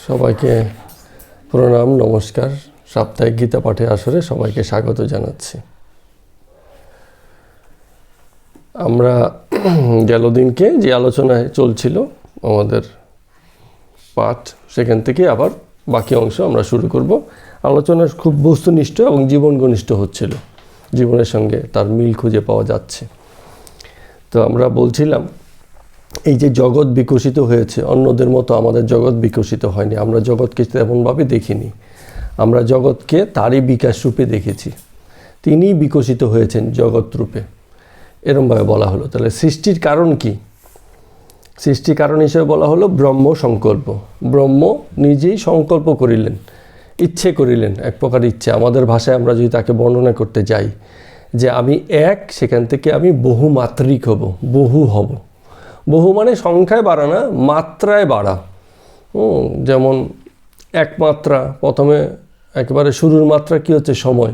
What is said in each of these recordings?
সবাইকে প্রণাম, নমস্কার। সাপ্তাহিক গীতা পাঠে আসরে সবাইকে স্বাগত জানাচ্ছি। আমরা গেল দিনকে যে আলোচনায় চলছিল আমাদের পাঠ, সেখান থেকে আবার বাকি অংশ আমরা শুরু করব। আলোচনা খুব বস্তুনিষ্ঠ এবং জীবন ঘনিষ্ঠ হচ্ছিল, জীবনের সঙ্গে তার মিল খুঁজে পাওয়া যাচ্ছে। তো আমরা বলছিলাম এই যে জগৎ বিকশিত হয়েছে, অন্যদের মতো আমাদের জগৎ বিকশিত হয়নি। আমরা জগৎকে তেমনভাবে দেখিনি, আমরা জগৎকে তারই বিকাশ রূপে দেখেছি। তিনি বিকশিত হয়েছেন জগৎ রূপে, এরমভাবে বলা হলো। তাহলে সৃষ্টির কারণ কি? সৃষ্টির কারণ হিসেবে বলা হলো ব্রহ্ম সংকল্প। ব্রহ্ম নিজেই সংকল্প করিলেন, ইচ্ছে করিলেন, এক প্রকার ইচ্ছে। আমাদের ভাষায় আমরা যদি তাকে বর্ণনা করতে যাই যে আমি এক, সেখান থেকে আমি বহুমাত্রিক হব, বহু হব। বহু মানে সংখ্যায় বাড়া না, মাত্রায় বাড়া। যেমন এক মাত্রা, প্রথমে একেবারে শুরুর মাত্রা কি হচ্ছে? সময়।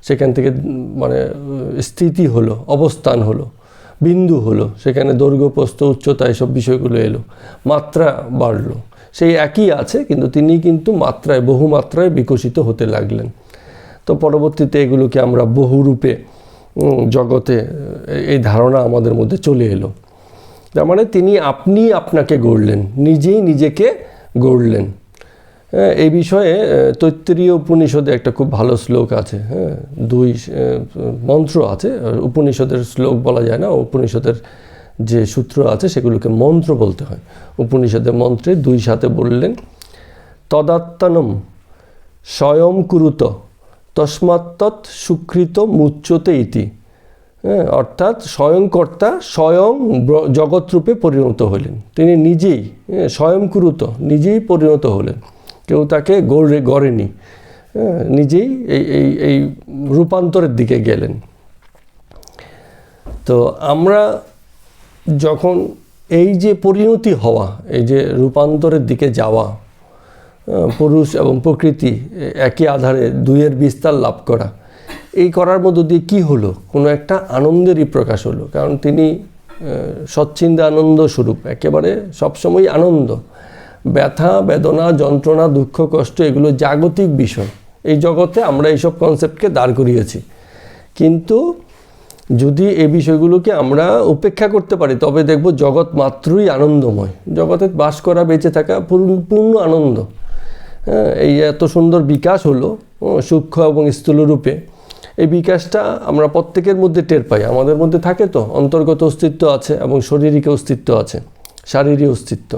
সেখান থেকে মানে স্থিতি হলো, অবস্থান হলো, বিন্দু হলো, সেখানে দৈর্ঘ্য, প্রস্থ, উচ্চতা, এসব বিষয়গুলো এলো, মাত্রা বাড়লো। সেই একই আছে, কিন্তু তিনি কিন্তু মাত্রায়, বহুমাত্রায় বিকশিত হতে লাগলেন। তো পরবর্তীতে এগুলোকে আমরা বহুরূপে জগতে এই ধারণা আমাদের মধ্যে চলে এলো। তার মানে তিনি আপনি আপনাকে গড়লেন, নিজেই নিজেকে গড়লেন। এই বিষয়ে তৈত্তরীয় উপনিষদে একটা খুব ভালো শ্লোক আছে। দুই মন্ত্র আছে। উপনিষদের শ্লোক বলা যায় না, উপনিষদের যে সূত্র আছে সেগুলোকে মন্ত্র বলতে হয়। উপনিষদের মন্ত্রে দুই সাথে বললেন, তদাত্মানম স্বয়ং কুরুত তস্মাত্তৎ সুকৃত মুচ্যতে ইতি। অর্থাৎ স্বয়ংকর্তা স্বয়ং জগৎরূপে পরিণত হলেন। তিনি নিজেই স্বয়ংকুরুত, নিজেই পরিণত হলেন, কেউ তাকে গড়েনি। নিজেই এই রূপান্তরের দিকে গেলেন। তো আমরা যখন এই যে পরিণতি হওয়া, এই যে রূপান্তরের দিকে যাওয়া, পুরুষ এবং প্রকৃতি একই আধারে দুইয়ের বিস্তার লাভ করা, এই করার মধ্য দিয়ে কী হলো? কোনো একটা আনন্দেরই প্রকাশ হলো। কারণ তিনি সচ্চিন্তা আনন্দ স্বরূপ, একেবারে সবসময় আনন্দ। ব্যথা, বেদনা, যন্ত্রণা, দুঃখ, কষ্ট এগুলো জাগতিক বিষয়। এই জগতে আমরা এইসব কনসেপ্টকে দাঁড় করিয়েছি। কিন্তু যদি এই বিষয়গুলোকে আমরা উপেক্ষা করতে পারি, তবে দেখব জগৎ মাত্রই আনন্দময়। জগতে বাস করা, বেঁচে থাকা পূর্ণ আনন্দ। এই এত সুন্দর বিকাশ হলো সূক্ষ্ম এবং স্থূল রূপে। এই বিকাশটা আমরা প্রত্যেকের মধ্যে টের পাই। আমাদের মধ্যে থাকে তো, অন্তর্গত অস্তিত্ব আছে এবং শারীরিক অস্তিত্ব আছে, শারীরিক অস্তিত্ব।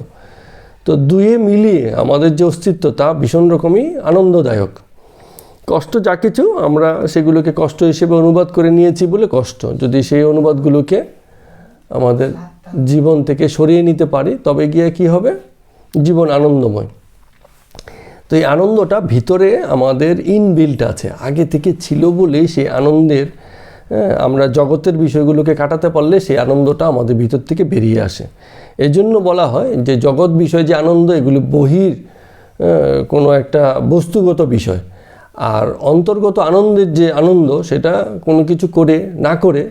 তো দুয়ে মিলিয়ে আমাদের যে অস্তিত্ব, তা ভীষণ রকমই আনন্দদায়ক। কষ্ট যা কিছু, আমরা সেগুলোকে কষ্ট হিসেবে অনুবাদ করে নিয়েছি বলে কষ্ট। যদি সেই অনুবাদগুলোকে আমাদের জীবন থেকে সরিয়ে নিতে পারি, তবে গিয়ে কি হবে? জীবন আনন্দময়। তো এই আনন্দটা ভিতরে আমাদের ইনবিল্ট আছে, আগে থেকে ছিল বলেই সেই আনন্দের, আমরা জগতের বিষয়গুলোকে কাটাতে পারলে সেই আনন্দটা আমাদের ভিতর থেকে বেরিয়ে আসে। এজন্য বলা হয় যে জগৎ বিষয় যে আনন্দ, এগুলি বহির কোনো একটা বস্তুগত বিষয়। আর অন্তর্গত আনন্দের যে আনন্দ, সেটা কোনো কিছু করে না করে,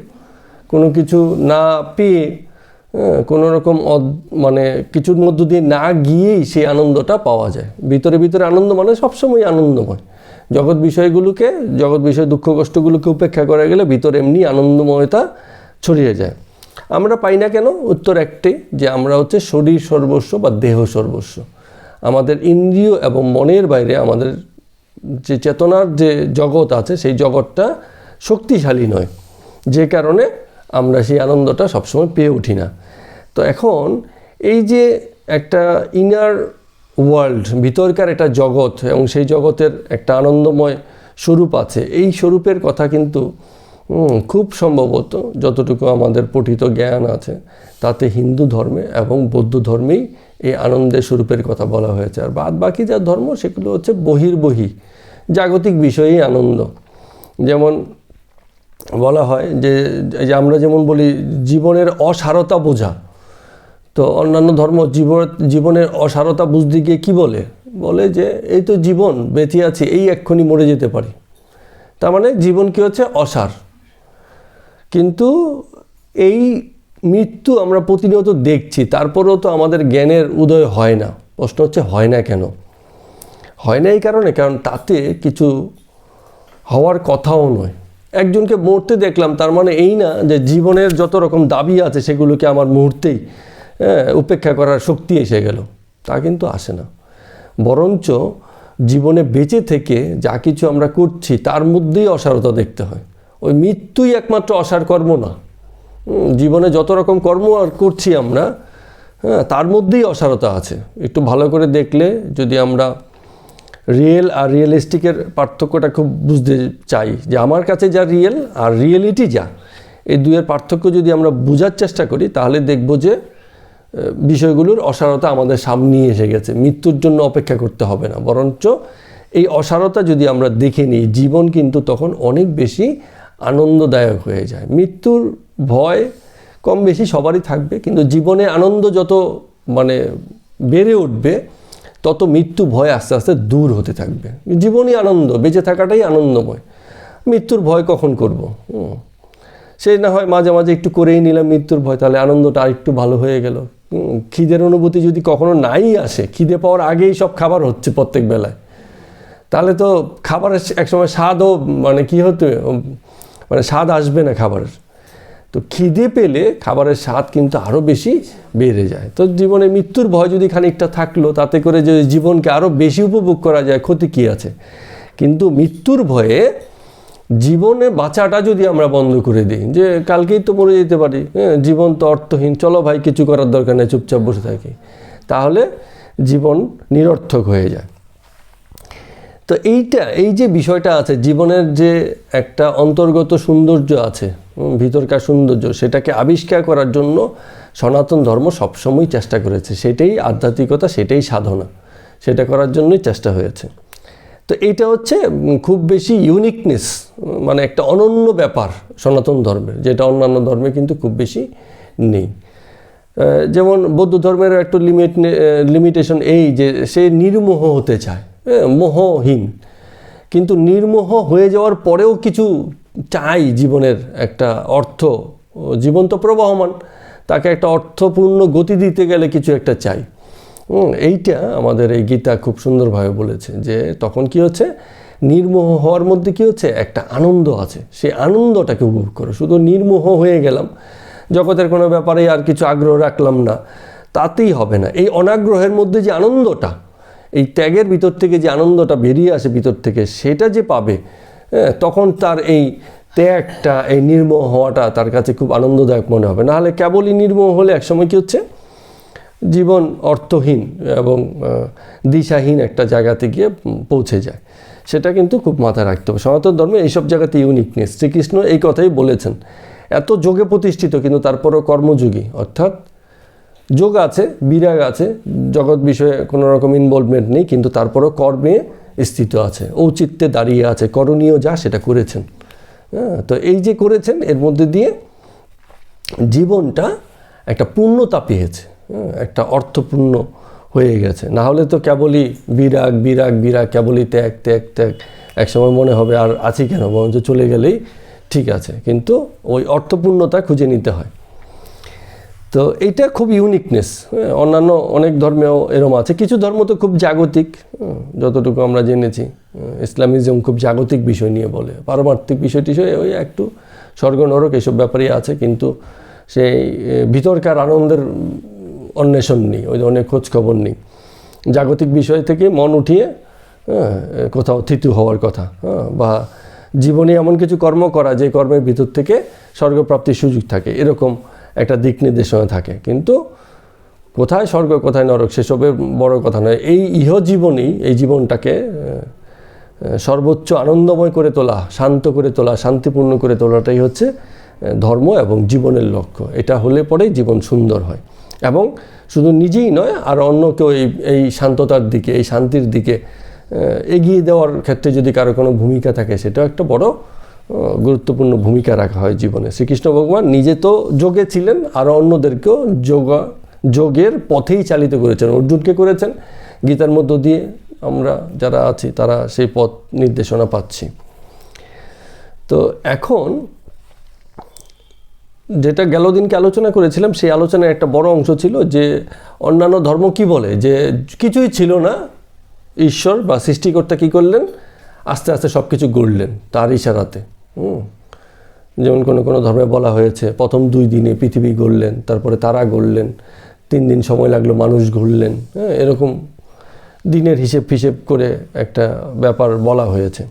কোনো কিছু না পেয়ে, কোনো রকম মানে কিছুর মধ্য দিয়ে না গিয়েই সেই আনন্দটা পাওয়া যায়। ভিতরে ভিতরে আনন্দ মানে সবসময় আনন্দময়। জগৎ বিষয়গুলোকে, জগৎ বিষয় দুঃখ কষ্টগুলোকে উপেক্ষা করা গেলে ভিতরে এমনি আনন্দময়তা ছড়িয়ে যায়। আমরা পাই না কেন? উত্তর একটাই, যে আমরা হচ্ছে শরীর সর্বস্ব বা দেহ সর্বস্ব। আমাদের ইন্দ্রিয় এবং মনের বাইরে আমাদের যে চেতনার যে জগৎ আছে, সেই জগৎটা শক্তিশালী নয়, যে কারণে আমরা সেই আনন্দটা সবসময় পেয়ে উঠি না। তো এখন এই যে একটা ইনার ওয়ার্ল্ড, ভিতরকার একটা জগৎ, এবং সেই জগতের একটা আনন্দময় স্বরূপ আছে। এই স্বরূপের কথা কিন্তু খুব সম্ভবত যতটুকু আমাদের পঠিত জ্ঞান আছে, তাতে হিন্দু ধর্মে এবং বৌদ্ধ ধর্মেই এই আনন্দের স্বরূপের কথা বলা হয়েছে। আর বাদ বাকি যা ধর্ম, সেগুলো হচ্ছে বহির্বহী জাগতিক বিষয়েই আনন্দ। যেমন বলা হয় যে আমরা যেমন বলি জীবনের অসারতা বোঝা, তো অন্যান্য ধর্ম জীবনের অসারতা বুঝতে গিয়ে কী বলে যে এই তো জীবন, বেঁচে আছি, এই এক্ষুনি মরে যেতে পারি। তার মানে জীবন কি হচ্ছে? অসার। কিন্তু এই মৃত্যু আমরা প্রতিনিয়ত দেখছি, তারপরেও তো আমাদের জ্ঞানের উদয় হয় না। প্রশ্ন হচ্ছে হয় না কেন? হয় না এই কারণে, কারণ তাতে কিছু হওয়ার কথাও নয়। একজনকে মরতে দেখলাম, তার মানে এই না যে জীবনের যত রকম দাবি আছে সেগুলোকে আমার মুহূর্তেই উপেক্ষা করার শক্তি এসে গেল, তা কিন্তু আসে না। বরঞ্চ জীবনে বেঁচে থেকে যা কিছু আমরা করছি তার মধ্যেই অসারতা দেখতে হয়। ওই মৃত্যুই একমাত্র অসার কর্ম না। জীবনে যত রকম কর্ম আর করছি আমরা, তার মধ্যেই অসারতা আছে। একটু ভালো করে দেখলে, যদি আমরা রিয়েল আর রিয়েলিস্টিকের পার্থক্যটা খুব বুঝতে চাই, যে আমার কাছে যা রিয়েল আর রিয়েলিটি যা, এই দুয়ের পার্থক্য যদি আমরা বোঝার চেষ্টা করি, তাহলে দেখব যে বিষয়গুলোর অসারতা আমাদের সামনেই এসে গেছে। মৃত্যুর জন্য অপেক্ষা করতে হবে না, বরঞ্চ এই অসারতা যদি আমরা দেখে নিই, জীবন কিন্তু তখন অনেক বেশি আনন্দদায়ক হয়ে যায়। মৃত্যুর ভয় কম বেশি সবারই থাকবে, কিন্তু জীবনে আনন্দ যত বেড়ে উঠবে, তত মৃত্যু ভয় আস্তে আস্তে দূর হতে থাকবে। জীবনই আনন্দ, বেঁচে থাকাটাই আনন্দময়। মৃত্যুর ভয় কখন করব? সে না হয় মাঝে মাঝে একটু করেই নিলাম মৃত্যুর ভয়, তাহলে আনন্দটা আরেকটু ভালো হয়ে গেল। খিদের অনুভূতি যদি কখনো নাই আসে, খিদে পাওয়ার আগেই সব খাবার হচ্ছে প্রত্যেক বেলায়, তাহলে তো খাবারের একসময় স্বাদও কি হতো, স্বাদ আসবে না খাবারের। তো খিদে পেলে খাবারের স্বাদ কিন্তু আরও বেশি বেড়ে যায়। তো জীবনে মৃত্যুর ভয় যদি খানিকটা থাকলো, তাতে করে যে জীবনকে আরও বেশি উপভোগ করা যায়, ক্ষতি কী আছে? কিন্তু মৃত্যুর ভয়ে জীবনে বাঁচাটা যদি আমরা বন্ধ করে দিই, যে কালকেই তো মরে যেতে পারি, জীবন তো অর্থহীন, চলো ভাই কিছু করার দরকার নেই, চুপচাপ বসে থাকি, তাহলে জীবন নিরর্থক হয়ে যায়। তো এই যে বিষয়টা আছে, জীবনের যে একটা অন্তর্গত সৌন্দর্য আছে, ভিতরকার সৌন্দর্য, সেটাকে আবিষ্কার করার জন্য সনাতন ধর্ম সবসময় চেষ্টা করেছে। সেটাই আধ্যাত্মিকতা, সেটাই সাধনা, সেটা করার জন্যই চেষ্টা হয়েছে। তো এইটা হচ্ছে খুব বেশি ইউনিকনেস, একটা অনন্য ব্যাপার সনাতন ধর্মের, যেটা অন্যান্য ধর্মে কিন্তু খুব বেশি নেই। যেমন বৌদ্ধ ধর্মের একটু লিমিটেশন এই যে সে নির্মোহ হতে চায়, মোহহীন, কিন্তু নির্মোহ হয়ে যাওয়ার পরেও কিছু চাই, জীবনের একটা অর্থ। জীবন তো প্রবাহমান, তাকে একটা অর্থপূর্ণ গতি দিতে গেলে কিছু একটা চাই। এইটা আমাদের এই গীতা খুব সুন্দরভাবে বলেছে, যে তখন কি হচ্ছে, নির্মোহ হওয়ার মধ্যে কি হচ্ছে, একটা আনন্দ আছে, সেই আনন্দটাকে উপভোগ করো। শুধু নির্মোহ হয়ে গেলাম, জগতের কোনো ব্যাপারে আর কিছু আগ্রহ রাখলাম না, তাতেই হবে না। এই অনাগ্রহের মধ্যে যে আনন্দটা, এই ত্যাগের ভিতর থেকে যে আনন্দটা বেরিয়ে আসে ভিতর থেকে, সেটা যে পাবে, তখন তার এই ত্যাগটা, এই নির্মোহ হওয়াটা তার কাছে খুব আনন্দদায়ক মনে হবে। নাহলে কেবলই নির্মোহ হলে একসময় কী হচ্ছে, জীবন অর্থহীন এবং দিশাহীন একটা জায়গাতে গিয়ে পৌঁছে যায়। সেটা কিন্তু খুব মাথায় রাখতে হবে। সনাতন ধর্মে এইসব জায়গাতে ইউনিকনেস। শ্রীকৃষ্ণ এই কথাই বলেছেন, এত যোগে প্রতিষ্ঠিত কিন্তু তারপরও কর্মযোগী, অর্থাৎ যোগ আছে, বিরাগ আছে, জগৎ বিষয়ে কোনো রকম ইনভলভমেন্ট নেই, কিন্তু তারপরও কর্মে স্থিত আছে, ঔচিত্যে দাঁড়িয়ে আছে, করণীয় যা সেটা করেছেন। তো এই যে করেছেন, এর মধ্যে দিয়ে জীবনটা একটা পূর্ণতা পেয়েছে, একটা অর্থপূর্ণ হয়ে গেছে। না হলে তো কেবলই বিরাগ বিরাগ বিরাগ, কেবলই ত্যাগ ত্যাগ ত্যাগ, একসময় মনে হবে আর আছি কেন, বরঞ্চ চলে গেলেই ঠিক আছে। কিন্তু ওই অর্থপূর্ণতা খুঁজে নিতে হয়। তো এইটা খুব ইউনিকনেস। অন্যান্য অনেক ধর্মেও এরম আছে। কিছু ধর্ম তো খুব জাগতিক, যতটুকু আমরা জেনেছি। ইসলামিজম খুব জাগতিক বিষয় নিয়ে বলে, পারমার্থিক বিষয় টিষয় ওই একটু স্বর্গ নরক এসব ব্যাপারই আছে, কিন্তু সেই ভিতরকার আনন্দের অন্বেষণ নেই, ওই ধরনের খোঁজখবর নেই। জাগতিক বিষয় থেকে মন উঠিয়ে কোথাও থিতু হওয়ার কথা, বা জীবনে এমন কিছু কর্ম করা যে কর্মের ভিতর থেকে স্বর্গপ্রাপ্তির সুযোগ থাকে, এরকম একটা দিক নির্দেশনা থাকে। কিন্তু কোথায় স্বর্গ কোথায় নরক সেসবের বড় কথা নয়। এই ইহজীবনেই এই জীবনটাকে সর্বোচ্চ আনন্দময় করে তোলা, শান্ত করে তোলা, শান্তিপূর্ণ করে তোলাটাই হচ্ছে ধর্ম এবং জীবনের লক্ষ্য। এটা হলে পরেই জীবন সুন্দর হয়, এবং শুধু নিজেই নয়, আর অন্যকেও এই শান্ততার দিকে, এই শান্তির দিকে এগিয়ে দেওয়ার ক্ষেত্রে যদি কারো কোনো ভূমিকা থাকে, সেটাও একটা বড় গুরুত্বপূর্ণ ভূমিকা রাখা হয় জীবনে। শ্রীকৃষ্ণ ভগবান নিজে তো যোগে ছিলেন, আর অন্যদেরকেও যোগের পথেই চালিত করেছেন। অর্জুনকে করেছেন, গীতার মধ্য দিয়ে আমরা যারা আছি তারা সেই পথ নির্দেশনা পাচ্ছি। তো এখন যেটা গেল দিনকে আলোচনা করেছিলাম, সেই আলোচনার একটা বড় অংশ ছিল যে অন্যান্য ধর্ম কি বলে, যে কিছুই ছিল না, ঈশ্বর বা সৃষ্টিকর্তা কী করলেন, আস্তে আস্তে সব কিছু গড়লেন তার ইশারাতে। যেমন কোনো কোনো ধর্মে বলা হয়েছে প্রথম 2 দিনে পৃথিবী গড়লেন, তারপরে তারা গড়লেন, 3 দিন সময় লাগলো মানুষ গড়লেন। এরকম দিনের হিসেব করে একটা ব্যাপার বলা হয়েছে।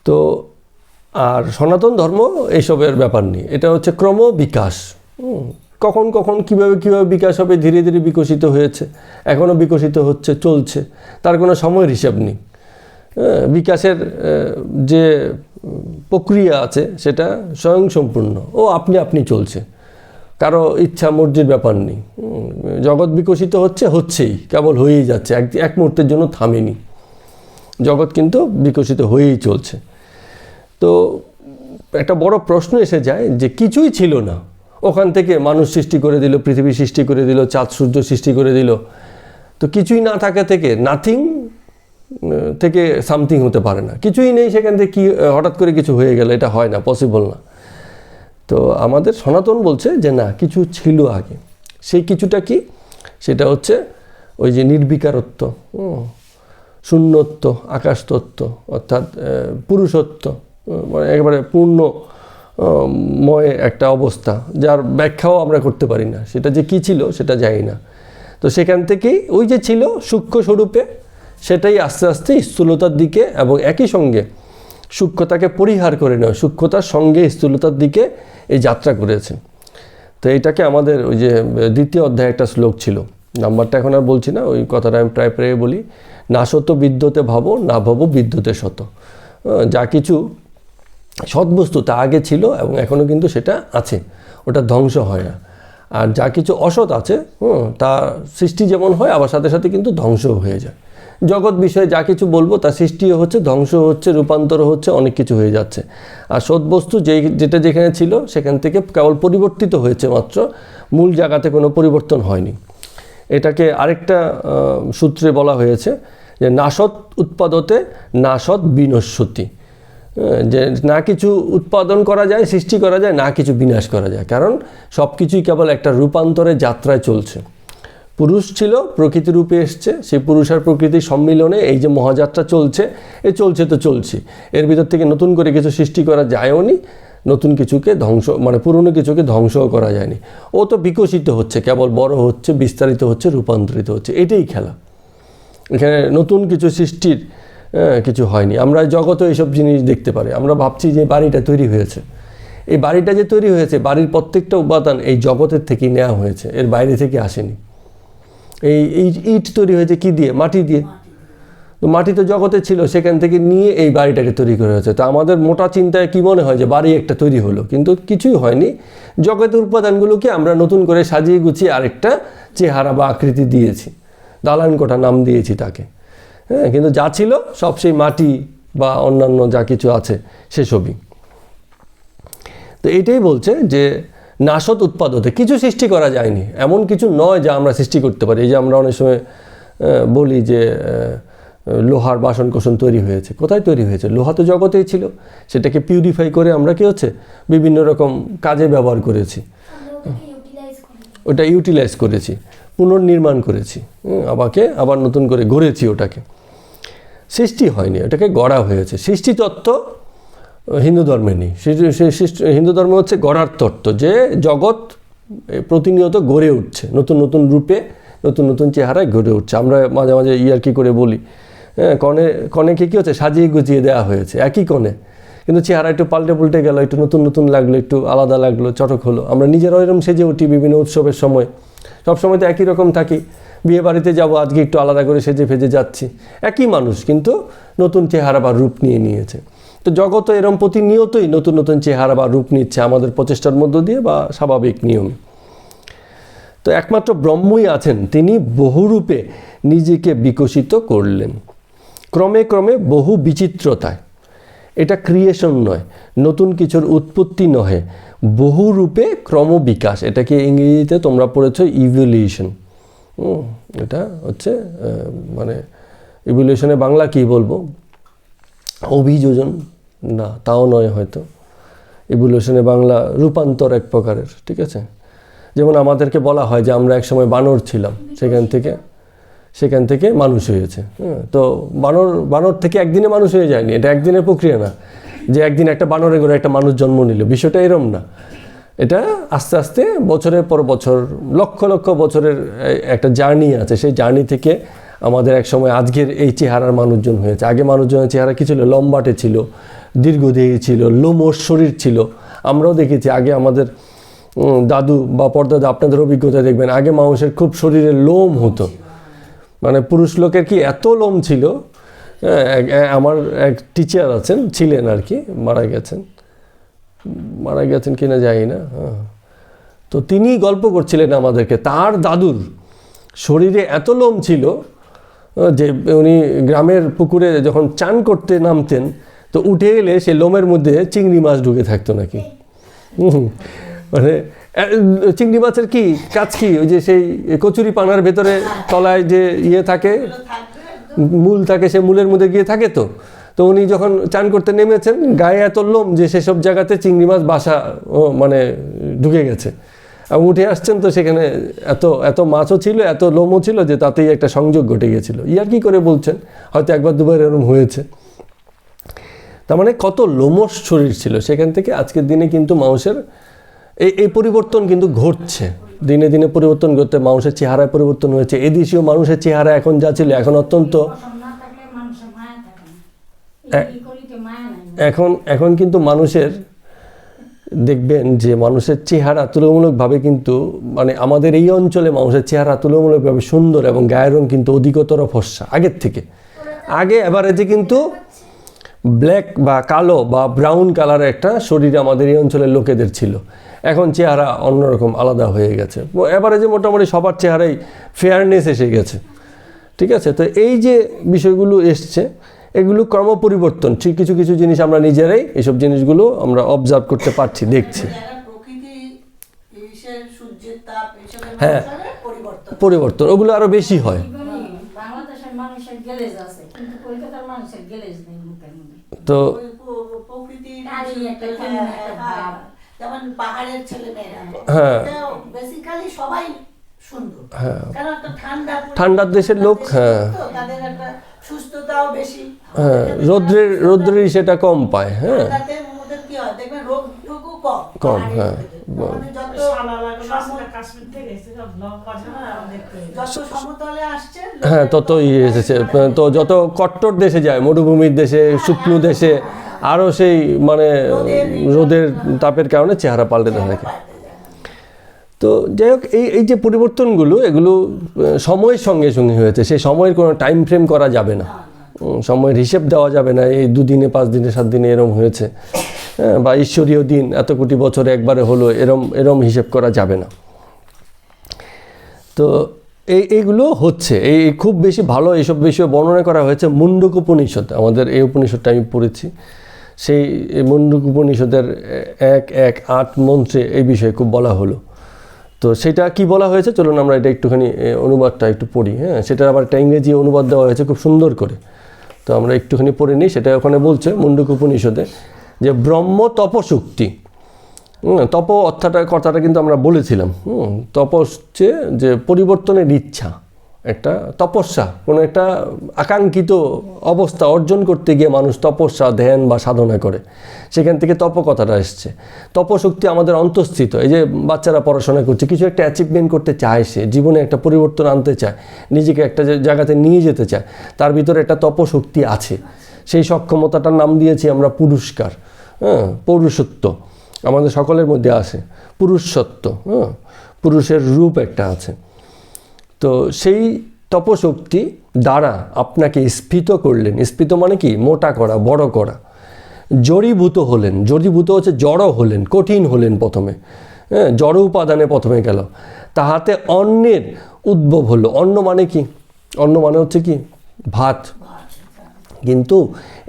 তো আর সনাতন ধর্ম এইসবের ব্যাপার নেই, এটা হচ্ছে ক্রম বিকাশ। কখন কখন কীভাবে বিকাশ হবে, ধীরে ধীরে বিকশিত হয়েছে, এখনও বিকশিত হচ্ছে, চলছে, তার কোনো সময়ের হিসাব নেই। বিকাশের যে প্রক্রিয়া আছে সেটা স্বয়ংসম্পূর্ণ, ও আপনি চলছে, কারো ইচ্ছা মর্জির ব্যাপার নেই। জগৎ বিকশিত হচ্ছেই, কেবল হয়েই যাচ্ছে, এক মুহূর্তের জন্য থামেনি। জগৎ কিন্তু বিকশিত হয়েই চলছে। তো একটা বড় প্রশ্ন এসে যায় যে কিছুই ছিল না, ওখান থেকে মানুষ সৃষ্টি করে দিল, পৃথিবী সৃষ্টি করে দিল, চাঁদ সূর্য সৃষ্টি করে দিল। তো কিছুই না থাকা থেকে, নাথিং থেকে সামথিং হতে পারে না। কিছুই নেই, সেখান থেকে কি হঠাৎ করে কিছু হয়ে গেল, এটা হয় না, পসিবল না। তো আমাদের সনাতন বলছে যে না, কিছু ছিল আগে। সেই কিছুটা কি? সেটা হচ্ছে ওই যে নির্বিকারত্ব, শূন্যত্ব, আকাশতত্ত্ব, অর্থাৎ পুরুষত্ব, মানে একেবারে পূর্ণময় একটা অবস্থা, যার ব্যাখ্যাও আমরা করতে পারি না। সেটা যে কী ছিল সেটা জানি না। তো সেখান থেকেই ওই যে ছিল সূক্ষ্ম স্বরূপে, সেটাই আস্তে আস্তে স্থূলতার দিকে, এবং একই সঙ্গে সূক্ষ্মতাকে পরিহার করে নেওয়া, সূক্ষ্মতার সঙ্গে স্থূলতার দিকে এই যাত্রা করেছে। তো এইটাকে আমাদের ওই যে 2য় অধ্যায়ে একটা শ্লোক ছিল, নাম্বারটা এখন আর বলছি না, ওই কথাটা আমি প্রায় প্রায় বলি, না শত বিদ্যতে ভাবো, না ভাবো বিদ্যতে শত। যা কিছু সৎবস্তু তা আগে ছিল এবং এখনও কিন্তু সেটা আছে, ওটা ধ্বংস হয় না। আর যা কিছু অসৎ আছে তা সৃষ্টি যেমন হয়, আবার সাথে সাথে কিন্তু ধ্বংসও হয়ে যায়। জগৎ বিষয়ে যা কিছু বলবো তা সৃষ্টিও হচ্ছে, ধ্বংস হচ্ছে, রূপান্তর হচ্ছে, অনেক কিছু হয়ে যাচ্ছে। আর সৎবস্তু যেটা যেখানে ছিল সেখান থেকে কেবল পরিবর্তিত হয়েছে মাত্র, মূল জায়গাতে কোনো পরিবর্তন হয়নি। এটাকে আরেকটা সূত্রে বলা হয়েছে যে নাসৎ উৎপাদতে নাসৎ বিনশ্যতি, যে না কিছু উৎপাদন করা যায়, সৃষ্টি করা যায়, না কিছু বিনাশ করা যায়। কারণ সব কিছুই কেবল একটা রূপান্তরের যাত্রায় চলছে। পুরুষ ছিল, প্রকৃতি রূপে এসছে, সেই পুরুষ আর প্রকৃতির সম্মিলনে এই যে মহাযাত্রা চলছে, চলছে তো চলছে। এর ভিতর থেকে নতুন করে কিছু সৃষ্টি করা যায়ও নি, নতুন কিছুকে ধ্বংস, মানে পুরনো কিছুকে ধ্বংসও করা যায়নি। ও তো বিকশিত হচ্ছে, কেবল বড় হচ্ছে, বিস্তারিত হচ্ছে, রূপান্তরিত হচ্ছে, এটাই খেলা। এখানে নতুন কিছু সৃষ্টির কিছু হয়নি। আমরা জগতে এইসব জিনিস দেখতে পারি। আমরা ভাবছি যে বাড়িটা তৈরি হয়েছে, এই বাড়িটা যে তৈরি হয়েছে, বাড়ির প্রত্যেকটা উপাদান এই জগতের থেকেই নেওয়া হয়েছে, এর বাইরে থেকে আসেনি। এই ইট তৈরি হয়েছে কি দিয়ে? মাটি দিয়ে। তো মাটি তো জগতে ছিল, সেখান থেকে নিয়ে এই বাড়িটাকে তৈরি করা হয়েছে। তো আমাদের মোটা চিন্তায় কি মনে হয় যে বাড়ি একটা তৈরি হলো, কিন্তু কিছুই হয়নি। জগতের উপাদানগুলোকে আমরা নতুন করে সাজিয়ে গুছিয়ে আরেকটা চেহারা বা আকৃতি দিয়েছি, দালান কোঠা নাম দিয়েছি তাকে। কিন্তু যা ছিল সব সেই মাটি বা অন্যান্য যা কিছু আছে সেসবই। তো এইটাই বলছে যে নাসৎ উৎপাদতে, কিছু সৃষ্টি করা যায়নি, এমন কিছু নয় যা আমরা সৃষ্টি করতে পারি। এই যে আমরা অনেক সময় বলি যে লোহার বাসন কোসন তৈরি হয়েছে, কোথায় তৈরি হয়েছে? লোহা তো জগতেই ছিল, সেটাকে পিউরিফাই করে আমরা কি হচ্ছে বিভিন্ন রকম কাজে ব্যবহার করেছি, ওটা ইউটিলাইজ করেছি, পুনর্নির্মাণ করেছি, আবার নতুন করে গড়েছি। ওটাকে সৃষ্টি হয়নি, ওটাকে গড়া হয়েছে। সৃষ্টি তত্ত্ব হিন্দু ধর্মে নেই। হিন্দু ধর্মে হচ্ছে গড়ার তত্ত্ব, যে জগৎ প্রতিনিয়ত গড়ে উঠছে, নতুন নতুন রূপে, নতুন নতুন চেহারায় গড়ে উঠছে। আমরা মাঝে মাঝে ইয়ার্কি করে বলি, কনেকে কী হচ্ছে, সাজিয়ে গুছিয়ে দেওয়া হয়েছে একই কনে, কিন্তু চেহারা একটু পাল্টে গেল, একটু নতুন নতুন লাগলো, একটু আলাদা লাগলো, চটক হলো। আমরা নিজেরাও এরকম সেজে উঠি বিভিন্ন উৎসবের সময়, সবসময় তো একই রকম থাকি। বিয়ে বাড়িতে যাবো, আজকে একটু আলাদা করে সেজে ফেজে যাচ্ছি, একই মানুষ কিন্তু নতুন চেহারা বা রূপ নিয়েছে। তো জগৎ এরকম প্রতিনিয়তই নতুন নতুন চেহারা বা রূপ নিচ্ছে আমাদের প্রচেষ্টার মধ্য দিয়ে বা স্বাভাবিক নিয়মে। তো একমাত্র ব্রহ্মই আছেন, তিনি বহুরূপে নিজেকে বিকশিত করলেন, ক্রমে ক্রমে বহু বিচিত্রতায়। এটা ক্রিয়েশন নয়, নতুন কিছুর উৎপত্তি নহে, বহুরূপে ক্রমবিকাশ। এটাকে ইংরেজিতে তোমরা পড়েছো ইভলিউশন। এটা হচ্ছে মানে ইভলিউশনে বাংলা কি বলবো, অভিযোজন না, তাও নয় হয়তো। ইভলিউশনে বাংলা রূপান্তর এক প্রকারের, ঠিক আছে। যেমন আমাদেরকে বলা হয় যে আমরা একসময় বানর ছিলাম, সেখান থেকে মানুষ হয়েছে। তো বানর থেকে একদিনে মানুষ হয়ে যায়নি, এটা একদিনের প্রক্রিয়া না যে একদিন একটা বানরে করে একটা মানুষ জন্ম নিল, বিষয়টা এরম না। এটা আস্তে আস্তে বছরের পর বছর, লক্ষ লক্ষ বছরের একটা জার্নি আছে। সেই জার্নি থেকে আমাদের এক সময় আজকের এই চেহারার মানুষজন হয়েছে। আগে মানুষজনের চেহারা কী ছিল? লম্বাটে ছিল, দীর্ঘদেহী ছিল, লোমশ শরীর ছিল। আমরাও দেখেছি আগে আমাদের দাদু বা পরদাদা, আপনাদের অভিজ্ঞতা দেখবেন, আগে মানুষের খুব শরীরে লোম হতো, মানে পুরুষ লোকের কি এত লোম ছিল। আমার এক টিচার ছিলেন আর কি, মারা গেছেন কিনা জানি না। তো তিনি গল্প করছিলেন আমাদেরকে, তার দাদুর শরীরে এত লোম ছিল যে উনি গ্রামের পুকুরে যখন চান করতে নামতেন তো উঠে এলে সে লোমের মধ্যে চিংড়ি মাছ ঢুকে থাকতো নাকি। মানে চিংড়ি মাছের কি কাজ কি? ওই যে সেই কচুরি পানার ভেতরে তলায় যে থাকে, মূল থাকে, সে মূলের মধ্যে গিয়ে থাকে। তো উনি যখন চান করতে নেমেছেন, গায়ে এত লোম যে সেসব জায়গাতে চিংড়ি মাছ বাসা মানে ঢুকে গেছে। এবং উঠে আসছেন তো সেখানে এত মাছও ছিল, এত লোমও ছিল যে তাতেই একটা সংযোগ ঘটে গেছিল। ইয়ার কি করে বলছেন, হয়তো একবার দুবার এরকম হয়েছে। তার মানে কত লোমশ শরীর ছিল। সেখান থেকে আজকের দিনে কিন্তু মানুষের এই পরিবর্তন কিন্তু ঘটছে, দিনে দিনে পরিবর্তন ঘটতে মানুষের চেহারায় পরিবর্তন হয়েছে। এদেশীয় মানুষের চেহারা এখন যা ছিল, এখন অত্যন্ত এখন কিন্তু মানুষের দেখবেন যে মানুষের চেহারা তুলনামূলকভাবে কিন্তু, মানে আমাদের এই অঞ্চলে মানুষের চেহারা তুলনামূলকভাবে সুন্দর এবং গায়ের রং কিন্তু অধিকতর ফর্সা আগের থেকে। আগে এভারেজে কিন্তু ব্ল্যাক বা কালো বা ব্রাউন কালারের একটা শরীর আমাদের এই অঞ্চলের লোকেদের ছিল। এখন চেহারা অন্যরকম আলাদা হয়ে গেছে। এভারেজে মোটামুটি সবার চেহারাই ফেয়ারনেস এসে গেছে, ঠিক আছে। তো এই যে বিষয়গুলো এসছে, এগুলো কর্মপরিবর্তন। ঠিক কিছু কিছু জিনিস আমরা নিজেরাই এইসব জিনিসগুলো আমরা অবজার্ভ করতে পারছি, দেখছি। হ্যাঁ, পরিবর্তন ওগুলো আরো বেশি হয়। তো যেমন পাহাড়ের ছেলেমেয়েরা, হ্যাঁ, বেসিক্যালি সবাই সুন্দর, কারণ একটা ঠান্ডার দেশের লোক, হ্যাঁ, তাদের একটা সুস্থতাও বেশি, হ্যাঁ, রৌদ্রের সেটা কম পায়, হ্যাঁ, ওদের কি হয় দেখবেন রোগটুকু কম, হ্যাঁ। হ্যাঁ, তত এসেছে। তো যত কট্টর দেশে যায়, মরুভূমির দেশে, শুকনো দেশে, আরও সেই মানে রোদের তাপের কারণে চেহারা পাল্টে থাকে। তো যাই হোক, এই যে পরিবর্তনগুলো, এগুলো সময়ের সঙ্গে সঙ্গে হয়েছে। সেই সময়ের কোনো টাইম ফ্রেম করা যাবে না, সময়ের হিসেব দেওয়া যাবে না। এই 2 দিনে 5 দিনে 7 দিনে এরম হয়েছে, হ্যাঁ, বা ঈশ্বরীয় দিন এত কোটি বছরে একবারে হলো, এরম হিসেব করা যাবে না। তো এইগুলো হচ্ছে, এই খুব বেশি ভালো এইসব বিষয়ে বর্ণনা করা হয়েছে মুন্ডক উপনিষদ। আমাদের এই উপনিষদটা আমি পড়েছি, সেই মুন্ডক উপনিষদের 1-1-8 মন্ত্রে এই বিষয়ে খুব বলা হলো। তো সেটা কি বলা হয়েছে, চলুন আমরা এটা একটুখানি অনুবাদটা একটু পড়ি। হ্যাঁ, সেটা আবার একটা ইংরেজি অনুবাদ দেওয়া হয়েছে খুব সুন্দর করে। তো আমরা একটুখানি পড়ে নিই। সেটা ওখানে বলছে মুন্ডক উপনিষদে যে ব্রহ্ম তপশক্তি, তপ কথাটা কিন্তু আমরা বলেছিলাম। তপ হচ্ছে যে পরিবর্তনের ইচ্ছা, একটা তপস্যা, কোনো একটা আকাঙ্ক্ষিত অবস্থা অর্জন করতে গিয়ে মানুষ তপস্যা, ধ্যান বা সাধনা করে, সেখান থেকে তপ কথাটা এসছে। তপশক্তি আমাদের অন্তঃস্থিত। এই যে বাচ্চারা পড়াশোনা করছে, কিছু একটা অ্যাচিভমেন্ট করতে চায়, সে জীবনে একটা পরিবর্তন আনতে চায়, নিজেকে একটা জায়গাতে নিয়ে যেতে চায়, তার ভিতরে একটা তপশক্তি আছে। সেই সক্ষমতাটার নাম দিয়েছি আমরা পুরস্কার, হ্যাঁ, পৌরুষত্ব আমাদের সকলের মধ্যে আসে, পুরুষত্ব, হ্যাঁ, পুরুষের রূপ একটা আছে। তো সেই তপশক্তি দ্বারা আপনাকে স্ফীত করলেন। স্ফীত মানে কি? মোটা করা, বড় করা। জড়ীভূত হলেন, জড়ীভূত হচ্ছে জড় হলেন, কঠিন হলেন প্রথমে, হ্যাঁ, জড় উপাদানে প্রথমে গেল। তাহাতে অন্নের উদ্ভব হলো। অন্ন মানে কি? অন্ন মানে হচ্ছে কি? ভাত। কিন্তু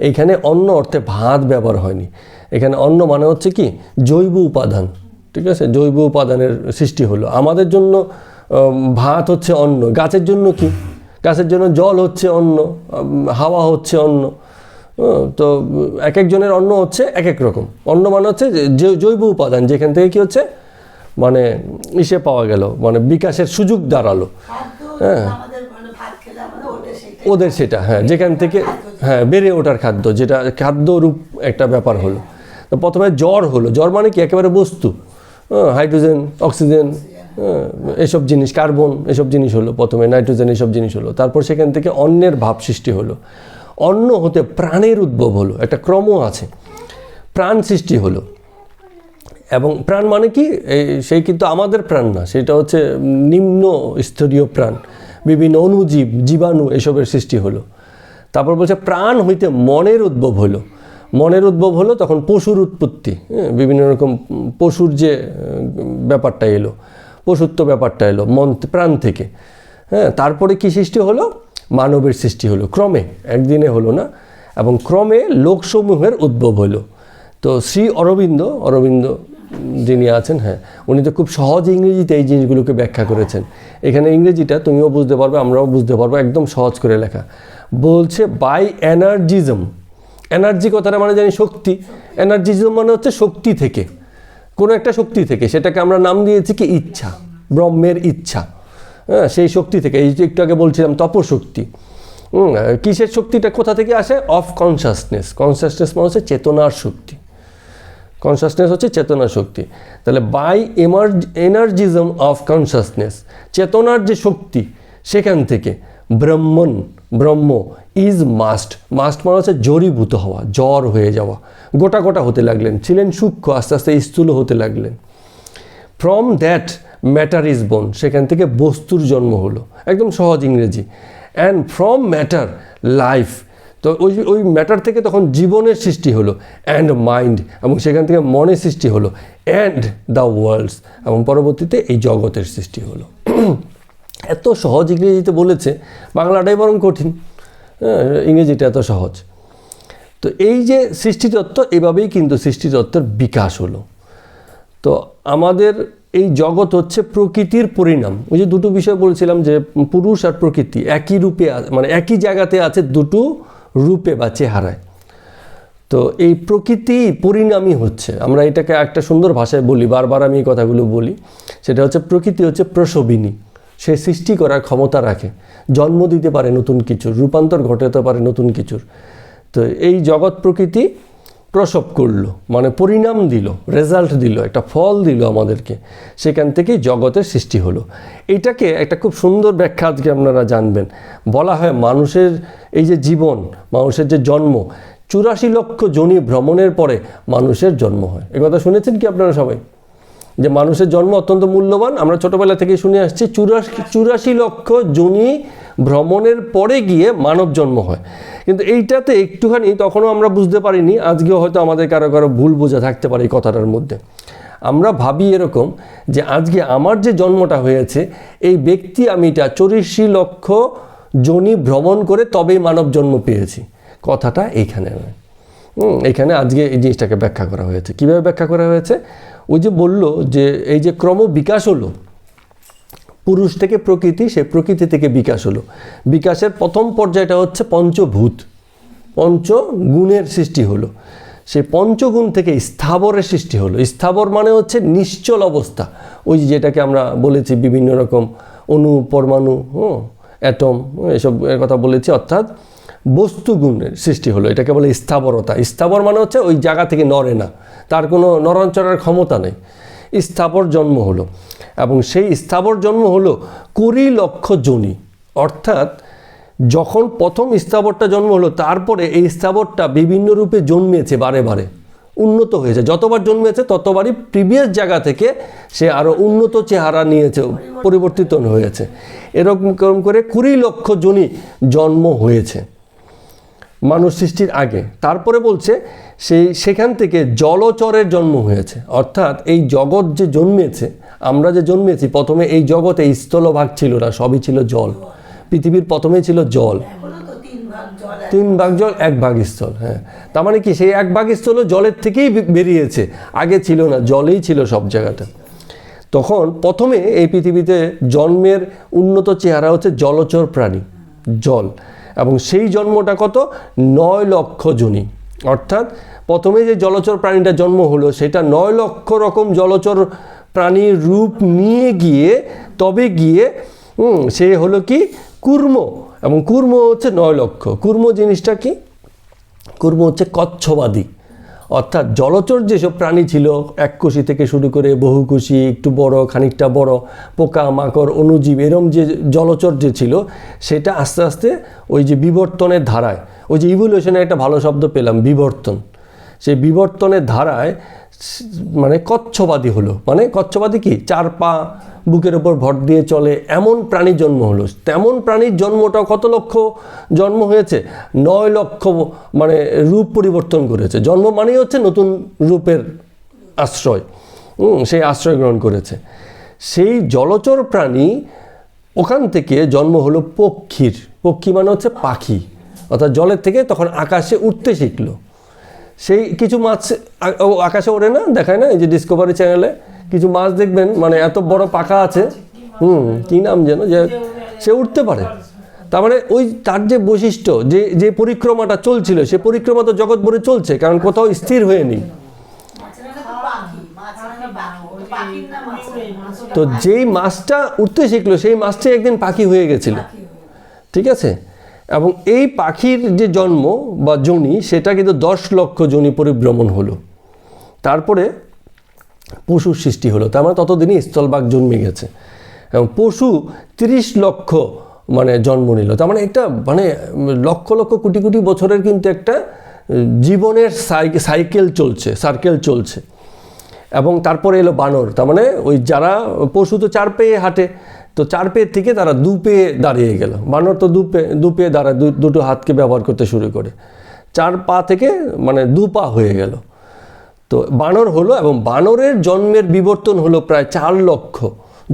এইখানে অন্ন অর্থে ভাত ব্যবহার হয়নি। এখানে অন্ন মানে হচ্ছে কি? জৈব উপাদান, ঠিক আছে, জৈব উপাদানের সৃষ্টি হলো। আমাদের জন্য ভাত হচ্ছে অন্ন, গাছের জন্য কি? গাছের জন্য জল হচ্ছে অন্ন, হাওয়া হচ্ছে অন্ন, তো এক একজনের অন্ন হচ্ছে এক এক রকম। অন্ন মানে হচ্ছে যে জৈব উপাদান, যেখান থেকে কি হচ্ছে মানে ইসে পাওয়া গেল, মানে বিকাশের সুযোগ দাঁড়ালো। আমাদের মানে ভাত খেলে আমাদের ওদের সেটা, হ্যাঁ, যেখান থেকে হ্যাঁ বেড়ে ওঠার খাদ্য, যেটা খাদ্য রূপ একটা ব্যাপার হলো। তো প্রথমে জ্বর হলো, জ্বর মানে কি একেবারে বস্তু, হাইড্রোজেন, অক্সিজেন, এসব জিনিস, কার্বন, এসব জিনিস হলো প্রথমে, নাইট্রোজেন, এসব জিনিস হলো। তারপর সেখান থেকে অন্নের ভাব সৃষ্টি হলো, অন্ন হতে প্রাণের উদ্ভব হলো, একটা ক্রম আছে, প্রাণ সৃষ্টি হলো। এবং প্রাণ মানে কি, সেই কিন্তু আমাদের প্রাণ না, সেটা হচ্ছে নিম্ন স্তরীয় প্রাণ, বিভিন্ন অণুজীব, জীবাণু, এসবের সৃষ্টি হলো। তারপর বলছে প্রাণ হইতে মনের উদ্ভব হলো, মনের উদ্ভব হলো, তখন পশুর উৎপত্তি, বিভিন্ন রকম পশুর যে ব্যাপারটা এলো, পশুত্ব ব্যাপারটা এলো মন প্রাণ থেকে। হ্যাঁ, তারপরে কি সৃষ্টি হলো, মানবের সৃষ্টি হলো, ক্রমে, একদিনে হলো না, এবং ক্রমে লোকসমূহের উদ্ভব হলো। তো শ্রী অরবিন্দ যিনি আছেন, হ্যাঁ, উনি তো খুব সহজ ইংরেজিতে এই জিনিসগুলোকে ব্যাখ্যা করেছেন। এখানে ইংরেজিটা তুমিও বুঝতে পারবে, আমরাও বুঝতে পারবো, একদম সহজ করে লেখা। বলছে বাই এনার্জিজম, এনার্জি কথাটা মানে জানি শক্তি, এনার্জিজম মানে হচ্ছে শক্তি থেকে, কোনো একটা শক্তি থেকে, সেটাকে আমরা নাম দিয়েছি কি ইচ্ছা, ব্রহ্মের ইচ্ছা। হ্যাঁ, সেই শক্তি থেকে, এই যে একটু আগে বলছিলাম তপশক্তি। কিসের শক্তিটা কোথা থেকে আসে? Of consciousness. কনসাসনেস মানে হচ্ছে চেতনার শক্তি, কনসাসনেস হচ্ছে চেতনার শক্তি। তাহলে বাই এনার্জিজম অফ কনসাসনেস, চেতনার যে শক্তি, সেখান থেকে ব্রহ্ম ইজ মাস্ট মানে হচ্ছে জড়ীভূত হওয়া, জ্বর হয়ে যাওয়া, গোটা গোটা হতে লাগলেন, ছিলেন সূক্ষ্ম, আস্তে আস্তে স্থূল হতে লাগলেন। From that matter is born, সেখান থেকে বস্তুর জন্ম হলো, একদম সহজ ইংরেজি। অ্যান্ড ফ্রম ম্যাটার লাইফ, তো ওই ম্যাটার থেকে তখন জীবনের সৃষ্টি হলো, অ্যান্ড মাইন্ড, এবং সেখান থেকে মনের সৃষ্টি হলো, অ্যান্ড দ্য ওয়ার্ল্ডস, এবং পরবর্তীতে এই জগতের সৃষ্টি হলো। এত সহজ ইংরেজিতে বলেছে, বাংলাটাই বরং কঠিন, ইংরেজিটা এত সহজ। তো এই যে সৃষ্টিতত্ত্ব, এভাবেই কিন্তু সৃষ্টিতত্ত্বের বিকাশ হলো। তো আমাদের এই জগৎ হচ্ছে প্রকৃতির পরিণাম। ওই যে দুটো বিষয় বলছিলাম, যে পুরুষ আর প্রকৃতি একই রূপে, মানে একই জায়গাতে আছে, দুটো রূপে বা চেহারায়। তো এই প্রকৃতি পরিণামী হচ্ছে, আমরা এটাকে একটা সুন্দর ভাষায় বলি, বারবার আমি এই কথাগুলো বলি, সেটা হচ্ছে প্রকৃতি হচ্ছে প্রসবিনী, সে সৃষ্টি করার ক্ষমতা রাখে, জন্ম দিতে পারে নতুন কিছুর, রূপান্তর ঘটাতে পারে নতুন কিছুর। তো এই জগৎ প্রকৃতি প্রসব করলো, মানে পরিণাম দিল, রেজাল্ট দিল, একটা ফল দিল আমাদেরকে, সেখান থেকেই জগতের সৃষ্টি হলো। এটাকে একটা খুব সুন্দর ব্যাখ্যা আজকে আপনারা জানবেন। বলা হয় মানুষের এই যে জীবন, মানুষের যে জন্ম, 84 লক্ষ যোনি ভ্রমণের পরে মানুষের জন্ম হয়। এ কথা শুনেছেন কি আপনারা সবাই, যে মানুষের জন্ম অত্যন্ত মূল্যবান? আমরা ছোটোবেলা থেকে শুনে আসছি 84 লক্ষ যোনি ভ্রমণের পরে গিয়ে মানব জন্ম হয়। কিন্তু এইটাতে একটুখানি তখনও আমরা বুঝতে পারিনি, আজকেও হয়তো আমাদের কারো কারো ভুল বোঝা থাকতে পারে এই কথাটার মধ্যে। আমরা ভাবি এরকম যে আজকে আমার যে জন্মটা হয়েছে, এই ব্যক্তি আমিটা 84 লক্ষ যোনি ভ্রমণ করে তবেই মানব জন্ম পেয়েছি। কথাটা এইখানে নয়, এখানে আজকে এই জিনিসটাকে ব্যাখ্যা করা হয়েছে। কীভাবে ব্যাখ্যা করা হয়েছে? ওই যে বলল যে এই যে ক্রম বিকাশ হলো, পুরুষ থেকে প্রকৃতি, সে প্রকৃতি থেকে বিকাশ হলো। বিকাশের প্রথম পর্যায়টা হচ্ছে পঞ্চভূত, পঞ্চগুণের সৃষ্টি হলো। সেই পঞ্চগুণ থেকে স্থাবরের সৃষ্টি হলো। স্থাবর মানে হচ্ছে নিশ্চল অবস্থা, ওই যেটাকে আমরা বলেছি বিভিন্ন রকম অণু, পরমাণু, অ্যাটম, এসব কথা বলেছি, অর্থাৎ বস্তুগুণের সৃষ্টি হলো। এটাকে বলে স্থাবরতা। স্থাবর মানে হচ্ছে ওই জায়গা থেকে নড়ে না, তার কোনো নড়াচড়ার ক্ষমতা নেই, স্থাবর জন্ম হলো। এবং সেই স্থাবর জন্ম হলো 20 লক্ষ যোনি, অর্থাৎ যখন প্রথম স্থাবরটা জন্ম হলো, তারপরে এই স্থাবরটা বিভিন্ন রূপে জন্মেছে, বারে বারে উন্নত হয়েছে। যতবার জন্মেছে ততবারই প্রিভিয়াস জায়গা থেকে সে আরও উন্নত চেহারা নিয়েছে, পরিবর্তিত হয়েছে। এরকম করে 20 লক্ষ যোনি জন্ম হয়েছে মানুষ সৃষ্টির আগে। তারপরে বলছে সেখান থেকে জলচরের জন্ম হয়েছে, অর্থাৎ এই জগৎ যে জন্মেছে, আমরা যে জন্মেছি, প্রথমে এই জগতে স্থলভাগ ছিল না, সবই ছিল জল। পৃথিবীর প্রথমে ছিল জল, 3 ভাগ জল, 1 ভাগ স্থল। হ্যাঁ, তার মানে কি সেই 1 ভাগ স্থল জলের থেকেই বেরিয়েছে, আগে ছিল না, জলেই ছিল সব জায়গাটা। তখন প্রথমে এই পৃথিবীতে জন্মের উন্নত চেহারা হচ্ছে জলচর প্রাণী, জল। এবং সেই জন্মটা কত 9 লক্ষ যোনি, অর্থাৎ প্রথমে যে জলচর প্রাণীটা জন্ম হলো সেটা 9 লক্ষ রকম জলচর প্রাণীর রূপ নিয়ে গিয়ে তবে গিয়ে সে হলো কি কুর্ম, এবং কুর্ম হচ্ছে 9 লক্ষ। কুর্ম জিনিসটা কি? কুর্ম হচ্ছে কচ্ছবাদী, অর্থাৎ জলচর যেসব প্রাণী ছিল এককোষী থেকে শুরু করে বহুকোষী, একটু বড় খানিকটা বড়, পোকা মাকড় অণুজীব, এরম যে জলচর যে ছিল সেটা আস্তে আস্তে ওই যে বিবর্তনের ধারায়, ওই যে ইভলিউশনে একটা ভালো শব্দ পেলাম বিবর্তন, সেই বিবর্তনের ধারায় মানে কচ্ছবাদী হলো। মানে কচ্ছবাদী কি? 4 পা বুকের ওপর ভর দিয়ে চলে এমন প্রাণীর জন্ম হলো। তেমন প্রাণীর জন্মটা কত লক্ষ জন্ম হয়েছে? 9 লক্ষ, মানে রূপ পরিবর্তন করেছে। জন্ম মানেই হচ্ছে নতুন রূপের আশ্রয়, সেই আশ্রয় গ্রহণ করেছে। সেই জলচর প্রাণী ওখান থেকে জন্ম হলো পক্ষীর। পক্ষী মানে হচ্ছে পাখি, অর্থাৎ জলের থেকে তখন আকাশে উঠতে শিখলো। সেই কিছু মাছ আকাশে ওড়ে না, দেখায় না এই যে ডিসকভারি চ্যানেলে কিছু মাছ দেখবেন মানে এত বড় পাখা আছে, কি নাম যেন, যে সে উঠতে পারে। তার মানে ওই তার যে বৈশিষ্ট্য, যে পরিক্রমাটা চলছিল, সে পরিক্রমা তো জগৎ ভরে চলছে, কারণ কোথাও স্থির হয়ে নেই। তো যেই মাছটা উঠতে শিখলো সেই মাছটাই একদিন পাখি হয়ে গেছিল, ঠিক আছে। এবং এই পাখির যে জন্ম বা যোনি সেটা কিন্তু 10 লক্ষ যোনি পরিভ্রমণ হলো। তারপরে পশুর সৃষ্টি হলো, তার মানে ততদিনই স্থলভাগ জন্মে গেছে। এবং পশু 30 লক্ষ মানে জন্ম নিল। তার মানে একটা মানে লক্ষ লক্ষ কোটি কোটি বছরের কিন্তু একটা জীবনের সার্কেল চলছে। এবং তারপরে এলো বানর, তার মানে ওই যারা পশু তো 4 পেয়ে হাঁটে, তো 4 পেয়ের থেকে তারা 2 পেয়ে দাঁড়িয়ে গেল। বানর তো 2 পেয়ে দাঁড়ায়, দুটো হাতকে ব্যবহার করতে শুরু করে, 4 পা থেকে মানে 2 পা হয়ে গেল। তো বানর হলো, এবং বানরের জন্মের বিবর্তন হলো প্রায় 4 লক্ষ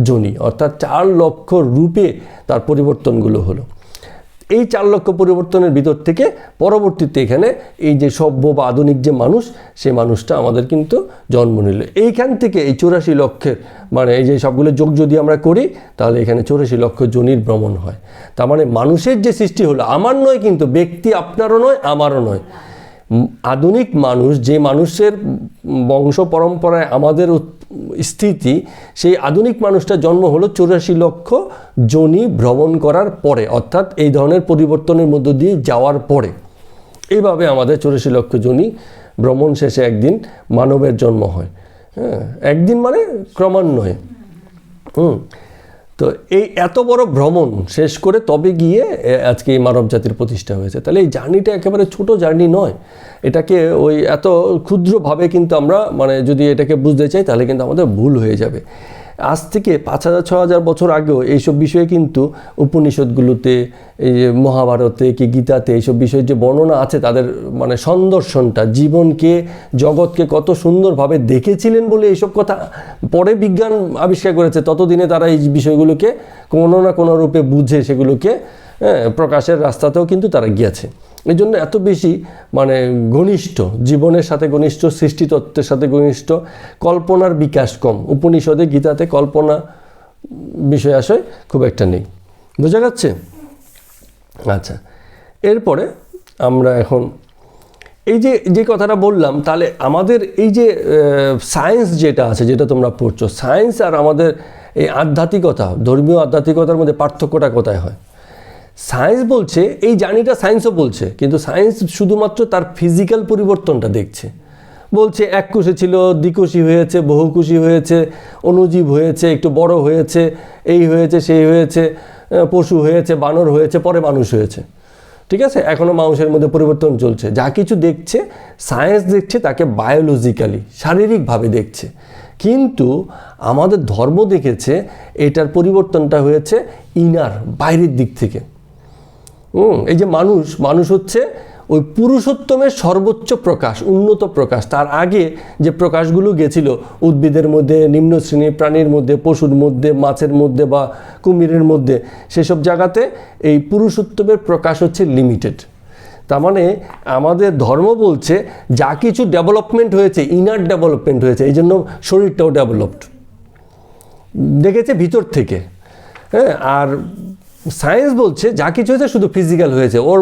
যোনি, অর্থাৎ 4 লক্ষ রূপে তার পরিবর্তনগুলো হলো। এই 4 লক্ষ পরিবর্তনের ভিতর থেকে পরবর্তীতে এখানে এই যে সভ্য বা আধুনিক যে মানুষ, সেই মানুষটা আমাদের কিন্তু জন্ম নিল। এইখান থেকে এই 84 লক্ষের মানে এই যে সবগুলো যোগ যদি আমরা করি তাহলে এখানে 84 লক্ষ যোনির ভ্রমণ হয়। তার মানে মানুষের যে সৃষ্টি হলো, আমার নয় কিন্তু, ব্যক্তি আপনারও নয় আমারও নয়। আধুনিক মানুষ, যে মানুষের বংশ পরম্পরায় আমাদের স্থিতি, সেই আধুনিক মানুষটা জন্ম হলো 84 লক্ষ যোনি ভ্রমণ করার পরে, অর্থাৎ এই ধরনের পরিবর্তনের মধ্য দিয়ে যাওয়ার পরে। এইভাবে আমাদের 84 লক্ষ যোনি ভ্রমণ শেষে একদিন মানবের জন্ম হয়। হ্যাঁ, একদিন মানে ক্রমান্বয়ে। তো এই এত বড় ভ্রমণ শেষ করে তবে গিয়ে আজকে এই মানব জাতির প্রতিষ্ঠা হয়েছে। তাহলে এই জার্নিটা একেবারে ছোট জার্নি নয়, এটাকে ওই এত ক্ষুদ্রভাবে কিন্তু আমরা মানে যদি এটাকে বুঝতে চাই তাহলে কিন্তু আমাদের ভুল হয়ে যাবে। আজ থেকে 5000-6000 বছর আগেও এইসব বিষয়ে কিন্তু উপনিষদগুলোতে, এই যে মহাভারতে কি গীতাতে এইসব বিষয়ের যে বর্ণনা আছে, তাদের মানে সন্দর্শনটা, জীবনকে জগৎকে কত সুন্দরভাবে দেখেছিলেন বলে এইসব কথা পরে বিজ্ঞান আবিষ্কার করেছে। ততদিনে তারা এই বিষয়গুলোকে কোনো না কোনো রূপে বুঝে সেগুলোকে প্রকাশের রাস্তাতেও কিন্তু তারা গিয়েছে। এই জন্য এত বেশি মানে ঘনিষ্ঠ, জীবনের সাথে ঘনিষ্ঠ, সৃষ্টিতত্ত্বের সাথে ঘনিষ্ঠ, কল্পনার বিকাশ কম। উপনিষদে গীতাতে কল্পনা বিষয় আশয় খুব একটা নেই। বোঝা যাচ্ছে? আচ্ছা, এরপরে আমরা এখন এই যে কথাটা বললাম, তাহলে আমাদের এই যে সায়েন্স যেটা আছে, যেটা তোমরা পড়ছো, সায়েন্স আর আমাদের এই আধ্যাত্মিকতা, ধর্মীয় আধ্যাত্মিকতার মধ্যে পার্থক্যটা কোথায় হয়? সায়েন্স বলছে, এই জার্নিটা সায়েন্সও বলছে, কিন্তু সায়েন্স শুধুমাত্র তার ফিজিক্যাল পরিবর্তনটা দেখছে। বলছে এককোষী ছিল, দ্বিকোষী হয়েছে, বহুকোষী হয়েছে, অণুজীব হয়েছে, একটু বড় হয়েছে, এই হয়েছে, সেই হয়েছে, পশু হয়েছে, বানর হয়েছে, পরে মানুষ হয়েছে। ঠিক আছে, এখনও মানুষের মধ্যে পরিবর্তন চলছে। যা কিছু দেখছে সায়েন্স দেখছে তাকে বায়োলজিক্যালি, শারীরিকভাবে দেখছে। কিন্তু আমাদের ধর্ম দেখেছে এটার পরিবর্তনটা হয়েছে ইনার, বাইরের দিক থেকে। এই যে মানুষ হচ্ছে ওই পুরুষোত্তমের সর্বোচ্চ প্রকাশ, উন্নত প্রকাশ। তার আগে যে প্রকাশগুলো গেছিল উদ্ভিদের মধ্যে, নিম্ন শ্রেণীর প্রাণীর মধ্যে, পশুর মধ্যে, মাছের মধ্যে বা কুমিরের মধ্যে, সেসব জায়গাতে এই পুরুষোত্তমের প্রকাশ হচ্ছে লিমিটেড। তার মানে আমাদের ধর্ম বলছে যা কিছু ডেভেলপমেন্ট হয়েছে, ইনার ডেভেলপমেন্ট হয়েছে, এই জন্য শরীরটাও ডেভেলপড, দেখেছে ভিতর থেকে। হ্যাঁ, আর সায়েন্স বলছে যা কিছু হয়েছে শুধু ফিজিক্যাল হয়েছে, ওর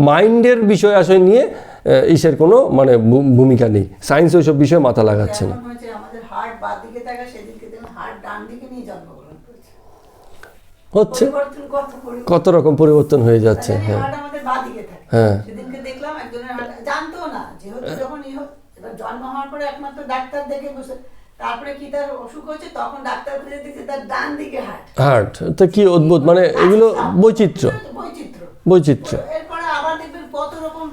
মাইন্ডের বিষয় আসয় নিয়ে ইসের কোনো মানে ভূমিকা নেই। সায়েন্স ওইসব বিষয়ে মাথা লাগাচ্ছে না। এমন হয়েছে আমাদের হার্ট বাঁ দিকে থাকে, সেদিনকে দেখুন হার্ট ডান দিকে নিয়ে জন্মগ্রহণ করেছে। হচ্ছে পরিবর্তন কত পরিবর্তন। কত রকম পরিবর্তন হয়ে যাচ্ছে। হ্যাঁ হার্ট আমাদের বাঁ দিকে থাকে। হ্যাঁ সেদিনকে দেখলাম একজনের হার্ট জানতো না, যেহেতু যখন এবার জন্ম হওয়ার পরে একমাত্র ডাক্তার দেখে বসে, তারপরে কি তার অসুখ হচ্ছে তখন ডাক্তার খুঁজে দেখছে তার ডান দিকে হার্ট। হার্ট তো কি অদ্ভুত, মানে এগুলো বৈচিত্র্য বৈচিত্র্য বৈচিত্র্য এরপরে আবার দেখবেন কত রকম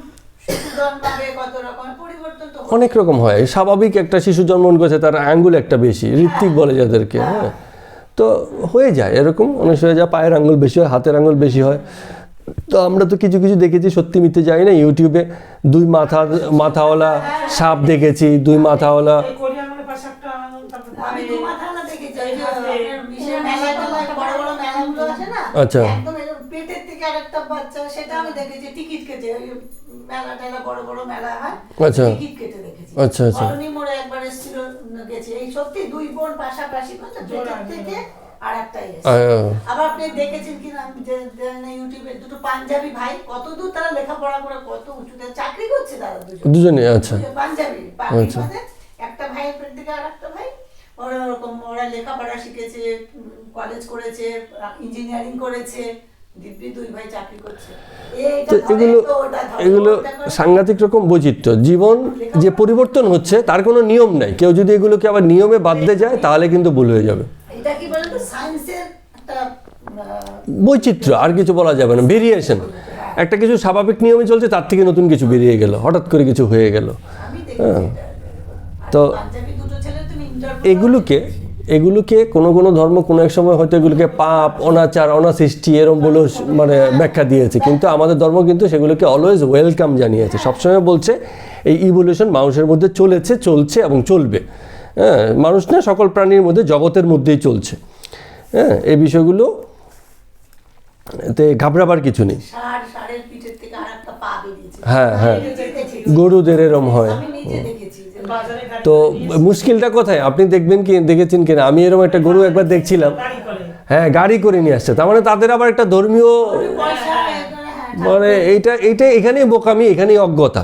শিশু জন্মাবে, কত রকম পরিবর্তন তো অনেক রকম হয়। স্বাভাবিক একটা শিশু জন্মগ্রহণ করেছে, তার আঙ্গুল একটা বেশি, ঋত্বিক বলে যাদেরকে, হ্যাঁ তো হয়ে যায় এরকম, অনেক সময় যা পায়ের আঙ্গুল বেশি হয়, হাতের আঙ্গুল বেশি হয়। তো আমরা তো কিছু কিছু দেখেছি, সত্যি মিথ্যে যাই না, ইউটিউবে 2 মাথাওয়ালা সাপ দেখেছি, 2 মাথাওয়ালা। আমি দু মাথাওয়ালা দেখেছি, ওই যে আপনার বিশেষ মেলা টেলায় বড় বড় মেলাগুলো আছে না, আচ্ছা। একদম এরকম পেটের থেকে আরেকটা বাচ্চা, সেটা আমি দেখেছি টিকিট কেটে, ওই মেলা টেলা বড় বড় মেলা হয়, আচ্ছা। টিকিট কেটে দেখেছি। আচ্ছা, আচ্ছা। অরণি মোড়ে একবার এসেছিল, গেছি, এই সত্যি 2 বোন পাশাপাশি, মানে পেটের থেকে আরেকটাই এসেছে। আবার আপনি দেখেছেন কিনা ইউটিউবে, দুটো পাঞ্জাবি ভাই, কত দূর তারা লেখাপড়া করে কত উঁচুতে চাকরি করছে তারা দুজনে। আচ্ছা পাঞ্জাবি পাকিস্তানে, একটা ভাইয়ের পেট থেকে আরেকটা ভাই, ওরা ওরকম ওরা লেখাপড়া শিখেছে, কলেজ করেছে, ইঞ্জিনিয়ারিং করেছে, দিব্যি 2 ভাই চাকরি করছে। তো এগুলো সাংঘাতিক রকম বৈচিত্র্য। জীবন যে পরিবর্তন হচ্ছে তার কোনো নিয়ম নাই, কেউ যদি এগুলোকে আবার নিয়মে বাঁধতে যায় তাহলে কিন্তু ভুল হয়ে যাবে। এটা কি বলেন তো, সায়েন্সের একটা বৈচিত্র্য, আর কিছু বলা যাবে না, ভেরিয়েশন। একটা কিছু স্বাভাবিক নিয়মে চলছে, তার থেকে নতুন কিছু বেরিয়ে গেল, হঠাৎ করে কিছু হয়ে গেল। আমি দেখেছি এটা। তো পাঞ্জাবি দুটো ছেলে তুমি ইন্টারভিউ এগুলোকে কোনো ধর্ম কোনো এক সময় হয়তো এগুলোকে পাপ, অনাচার, অনাসৃষ্টি এরম বলে মানে ব্যাখ্যা দিয়েছে, কিন্তু আমাদের ধর্ম কিন্তু সেগুলোকে অলওয়েজ ওয়েলকাম জানিয়েছে। সবসময় বলছে এই ইভলিউশন মানুষের মধ্যে চলছে এবং চলবে। হ্যাঁ, মানুষ না, সকল প্রাণীর মধ্যে, জগতের মধ্যেই চলছে। হ্যাঁ, এই বিষয়গুলো তে ঘাবড়াবার কিছু নেই। ষাঁড়ের পিঠের থেকে আরেকটা পা বেরিয়েছে। হ্যাঁ হ্যাঁ, আমি নিজে দেখেছি। গরুদের এরম হয়। আমি নিজে দেখেছি যে তো মুশকিলটা কোথায় আপনি দেখেছেন কিনা, আমি এরকম একটা গরু একবার দেখছিলাম, হ্যাঁ গাড়ি করে নিয়ে আসছে, তার মানে তাদের আবার একটা ধর্মীয় পয়সা মানে এইটা এখানেই বোকামি, এখানেই অজ্ঞতা,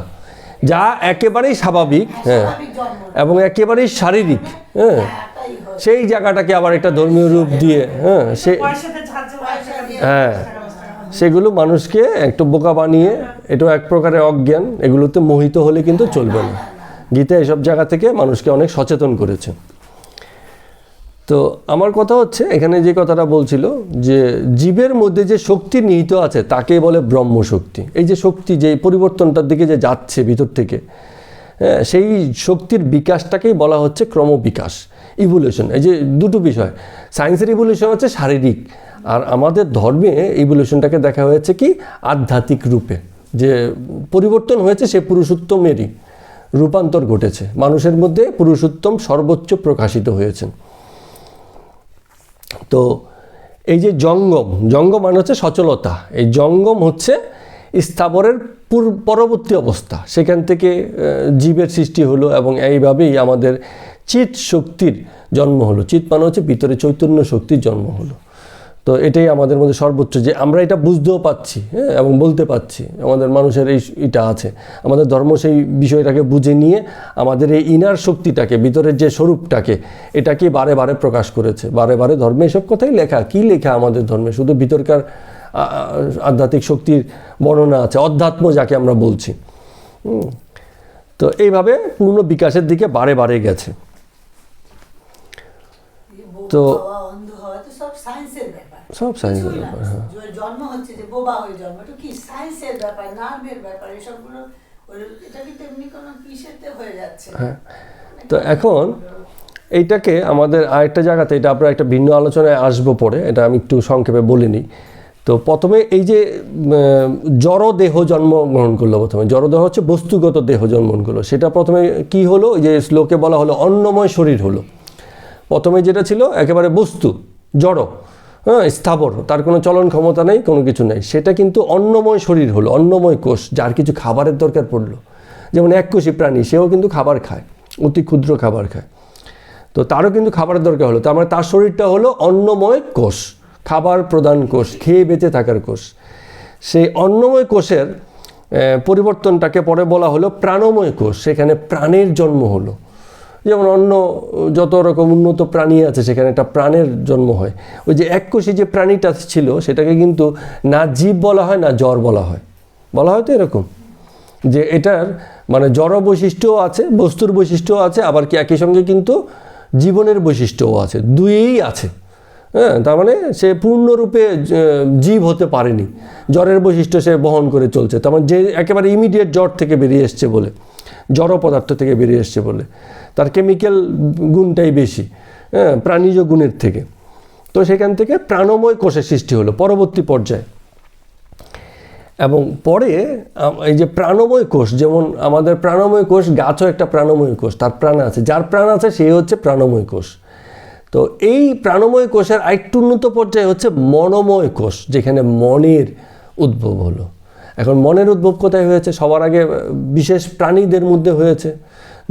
যা একেবারেই স্বাভাবিক, হ্যাঁ, স্বাভাবিক জন্ম। এবং একেবারেই শারীরিক, হ্যাঁ, একটাই হয়। সেই জায়গাটাকে আবার একটা ধর্মীয় রূপ দিয়ে, হ্যাঁ, পয়সা দিয়ে হ্যাঁ, সেগুলো মানুষকে একটু বোকা বানিয়ে, এটাও এক প্রকারের অজ্ঞান, এগুলোতে মোহিত হলে কিন্তু চলবে না। গীতা এসব জায়গা থেকে মানুষকে অনেক সচেতন করেছে। তো আমার কথা হচ্ছে, এখানে যে কথাটা বলছিল যে জীবের মধ্যে যে শক্তি নিহিত আছে তাকে বলে ব্রহ্মশক্তি। এই যে শক্তি, যে পরিবর্তনটার দিকে যে যাচ্ছে ভিতর থেকে, হ্যাঁ, সেই শক্তির বিকাশটাকেই বলা হচ্ছে ক্রমবিকাশ, ইভলিউশন। এই যে দুটো বিষয়, সায়েন্সের ইভলিউশন হচ্ছে শারীরিক, আর আমাদের ধর্মে ইভলিউশনটাকে দেখা হয়েছে কি আধ্যাত্মিক রূপে, যে পরিবর্তন হয়েছে সে পুরুষোত্তমেরই রূপান্তর ঘটেছে, মানুষের মধ্যে পুরুষোত্তম সর্বোচ্চ প্রকাশিত হয়েছেন। তো এই যে জঙ্গম মানে হচ্ছে সচলতা, এই জঙ্গম হচ্ছে স্থাবরের পরবর্তী অবস্থা, সেখান থেকে জীবের সৃষ্টি হলো, এবং এইভাবেই আমাদের চিৎ শক্তির জন্ম হলো। চিৎ মানে হচ্ছে ভিতরে চৈতন্য শক্তির জন্ম হলো। তো এটাই আমাদের মধ্যে সর্বোচ্চ, যে আমরা এটা বুঝতেও পাচ্ছি, হ্যাঁ, এবং বলতে পাচ্ছি আমাদের মানুষের এটা আছে। আমাদের ধর্ম সেই বিষয়টাকে বুঝে নিয়ে আমাদের এই ইনার শক্তিটাকে, ভিতরের যে স্বরূপটাকে, এটাকে বারে বারে প্রকাশ করেছে। বারে বারে ধর্মে এসব কথাই লেখা। কি লেখা আমাদের ধর্মে? শুধু ভিতরকার আধ্যাত্মিক শক্তির বর্ণনা আছে, অধ্যাত্ম যাকে আমরা বলছি। তো এইভাবে পূর্ণ বিকাশের দিকে বারে বারে গেছে। তো অন্ধ হওয়া তো সব সায়েন্সের ব্যাপার, সব সায়েন্সের কিছুই না। ব্যাপার, হ্যাঁ। যে জন্ম হচ্ছে, যে বোবা হয়ে জন্ম, এটা কি সায়েন্সের ব্যাপার, নার্ভের ব্যাপার, এসবগুলো এটা কি তেমনি কোনো কিসেতে হয়ে যাচ্ছে। হ্যাঁ, তো এখন এইটাকে আমাদের আরেকটা জায়গাতে, এটা আমরা একটা ভিন্ন আলোচনায় আসবো পরে, এটা আমি একটু সংক্ষেপে বলে নিই। তো প্রথমে এই যে জড়দেহ জন্মগ্রহণ করলো, প্রথমে জড়দেহ হচ্ছে বস্তুগত দেহ জন্মগ্রহণ করলো, সেটা প্রথমে কি হলো, যে শ্লোকে বলা হলো অন্নময় শরীর হলো। প্রথমে যেটা ছিল একেবারে বস্তু, জড়, হ্যাঁ, স্থাবর, তার কোনো চলন ক্ষমতা নেই, কোনো কিছু নেই, সেটা কিন্তু অন্নময় শরীর হলো, অন্নময় কোষ, যার কিছু খাবারের দরকার পড়লো। যেমন এককোষী প্রাণী, সেও কিন্তু খাবার খায়, অতি ক্ষুদ্র খাবার খায়, তো তারও কিন্তু খাবারের দরকার হলো, তার মানে তার শরীরটা হলো অন্নময় কোষ, খাবার প্রদান কোষ, খেয়ে বেঁচে থাকার কোষ। সেই অন্নময় কোষের পরিবর্তনটাকে পরে বলা হলো প্রাণময় কোষ, সেখানে প্রাণের জন্ম হলো। যেমন অন্য যত রকম উন্নত প্রাণী আছে সেখানে একটা প্রাণের জন্ম হয়। ওই যে এককোষী যে প্রাণীটা ছিল সেটাকে কিন্তু না জীব বলা হয় না জড় বলা হয়। বলা হয় তো এরকম যে এটার মানে জড় বৈশিষ্ট্যও আছে, বস্তুর বৈশিষ্ট্যও আছে, আবার কি একই সঙ্গে কিন্তু জীবনের বৈশিষ্ট্যও আছে, দুইই আছে। হ্যাঁ, তার মানে সে পূর্ণরূপে জীব হতে পারেনি, জ্বরের বৈশিষ্ট্য সে বহন করে চলছে। তার মানে যে একেবারে ইমিডিয়েট জ্বর থেকে বেরিয়ে এসছে বলে, জড় পদার্থ থেকে বেরিয়ে এসছে বলে, তার কেমিক্যাল গুণটাই বেশি, হ্যাঁ, প্রাণীজ গুণের থেকে। তো সেখান থেকে প্রাণময় কোষের সৃষ্টি হলো পরবর্তী পর্যায়ে। এবং পরে এই যে প্রাণময় কোষ, যেমন আমাদের প্রাণময় কোষ, গাছও একটা প্রাণময় কোষ, তার প্রাণ আছে, যার প্রাণ আছে সে হচ্ছে প্রাণময় কোষ। তো এই প্রাণময় কোষের আরেকটু উন্নত পর্যায়ে হচ্ছে মনোময় কোষ, যেখানে মনের উদ্ভব হলো। এখন মনের উদ্ভব কোথায় হয়েছে? সবার আগে বিশেষ প্রাণীদের মধ্যে হয়েছে,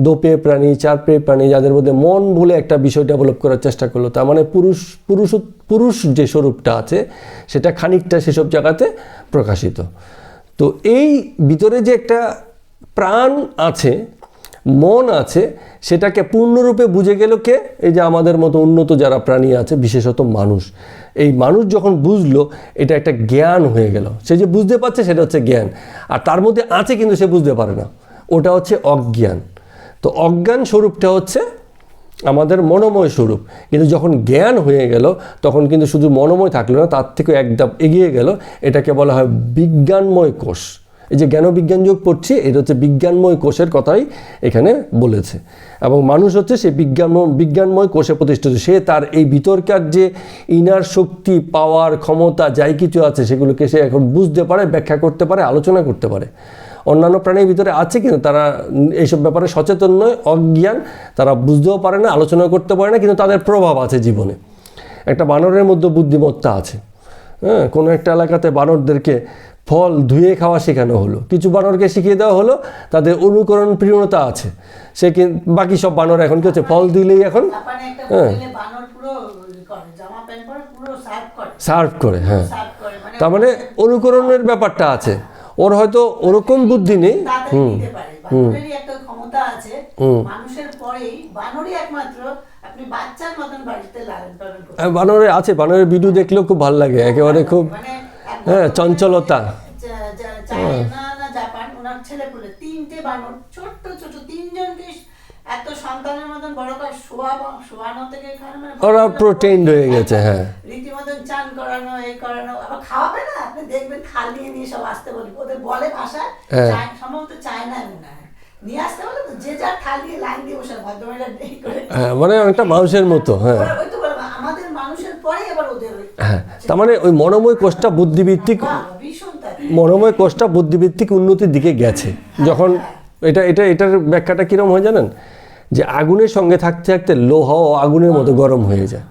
দোপেয় প্রাণী, চারপেয় প্রাণী, যাদের মধ্যে মন বলে একটা বিষয় ডেভেলপ করার চেষ্টা করলো। তার মানে পুরুষ যে স্বরূপটা আছে সেটা খানিকটা সেসব জায়গাতে প্রকাশিত। তো এই ভিতরে যে একটা প্রাণ আছে, মন আছে, সেটাকে পূর্ণরূপে বুঝে গেল কে? এই যে আমাদের মতো উন্নত যারা প্রাণী আছে, বিশেষত মানুষ। এই মানুষ যখন বুঝলো, এটা একটা জ্ঞান হয়ে গেল। সে যে বুঝতে পারছে সেটা হচ্ছে জ্ঞান, আর তার মধ্যে আছে কিন্তু সে বুঝতে পারে না, ওটা হচ্ছে অজ্ঞান। তো অজ্ঞান স্বরূপটা হচ্ছে আমাদের মনোময় স্বরূপ। কিন্তু যখন জ্ঞান হয়ে গেল তখন কিন্তু শুধু মনোময় থাকলো না, তার থেকে এক ধাপ এগিয়ে গেল, এটাকে বলা হয় বিজ্ঞানময় কোষ। এই যে জ্ঞান বিজ্ঞান যোগ পড়ছি, এটা হচ্ছে বিজ্ঞানময় কোষের কথাই এখানে বলেছে। এবং মানুষ হচ্ছে সেই বিজ্ঞানময় কোষে প্রতিষ্ঠিত। সে তার এই ভিতরকার যে ইনার শক্তি, পাওয়ার, ক্ষমতা যাই কিছু আছে সেগুলোকে সে এখন বুঝতে পারে, ব্যাখ্যা করতে পারে, আলোচনা করতে পারে। অন্যান্য প্রাণীর ভিতরে আছে কিন্তু তারা এইসব ব্যাপারে সচেতন নয়, অজ্ঞান, তারা বুঝতেও পারে না, আলোচনা করতে পারে না, কিন্তু তাদের প্রভাব আছে জীবনে। একটা বানরের মধ্যে বুদ্ধিমত্তা আছে। হ্যাঁ, কোনো একটা এলাকাতে বানরদেরকে ফল ধুয়ে খাওয়া শেখানো হলো, কিছু বানরকে শিখিয়ে দেওয়া হলো, তাদের অনুকরণ প্রিয়তা আছে। সে বাকি সব বানর এখন কি হচ্ছে, ফল দিলেই এখন সার্ভ করে। হ্যাঁ, তার মানে অনুকরণের ব্যাপারটা আছে, ওর হয়তো ওরকম বুদ্ধি নেই। বানরে আছে, বানরের ভিডিও দেখলেও খুব ভালো লাগে, একেবারে খুব হ্যাঁ চঞ্চলতা। ওরা প্রোটেইন হয়ে গেছে। হ্যাঁ, রীতিমতন চান করানো, এই করানো, আবার খাওয়াবে না, আপনি দেখবেন থাল নিয়ে সব আসতে বলি, ওদের বলে ভাষা সম্ভবত চায়না নিয়ে আসতে বলে, যে যার থাল দিয়ে লাইন দিয়ে বসে ভদ্রমহিলা করে, মানে অনেকটা মানুষের মতো। হ্যাঁ, আমাদের মানুষের পরে এবার ওদের। হ্যাঁ, তার মানে ওই মনোময় কোষটা বুদ্ধিভিত্তিক, মনোময় কোষটা বুদ্ধিভিত্তিক উন্নতির দিকে গেছে। যখন এটার ব্যাখ্যাটা কিরম হয় জানেন? যে আগুনের সঙ্গে থাকতে থাকতে লোহাও আগুনের মতো গরম হয়ে যায়,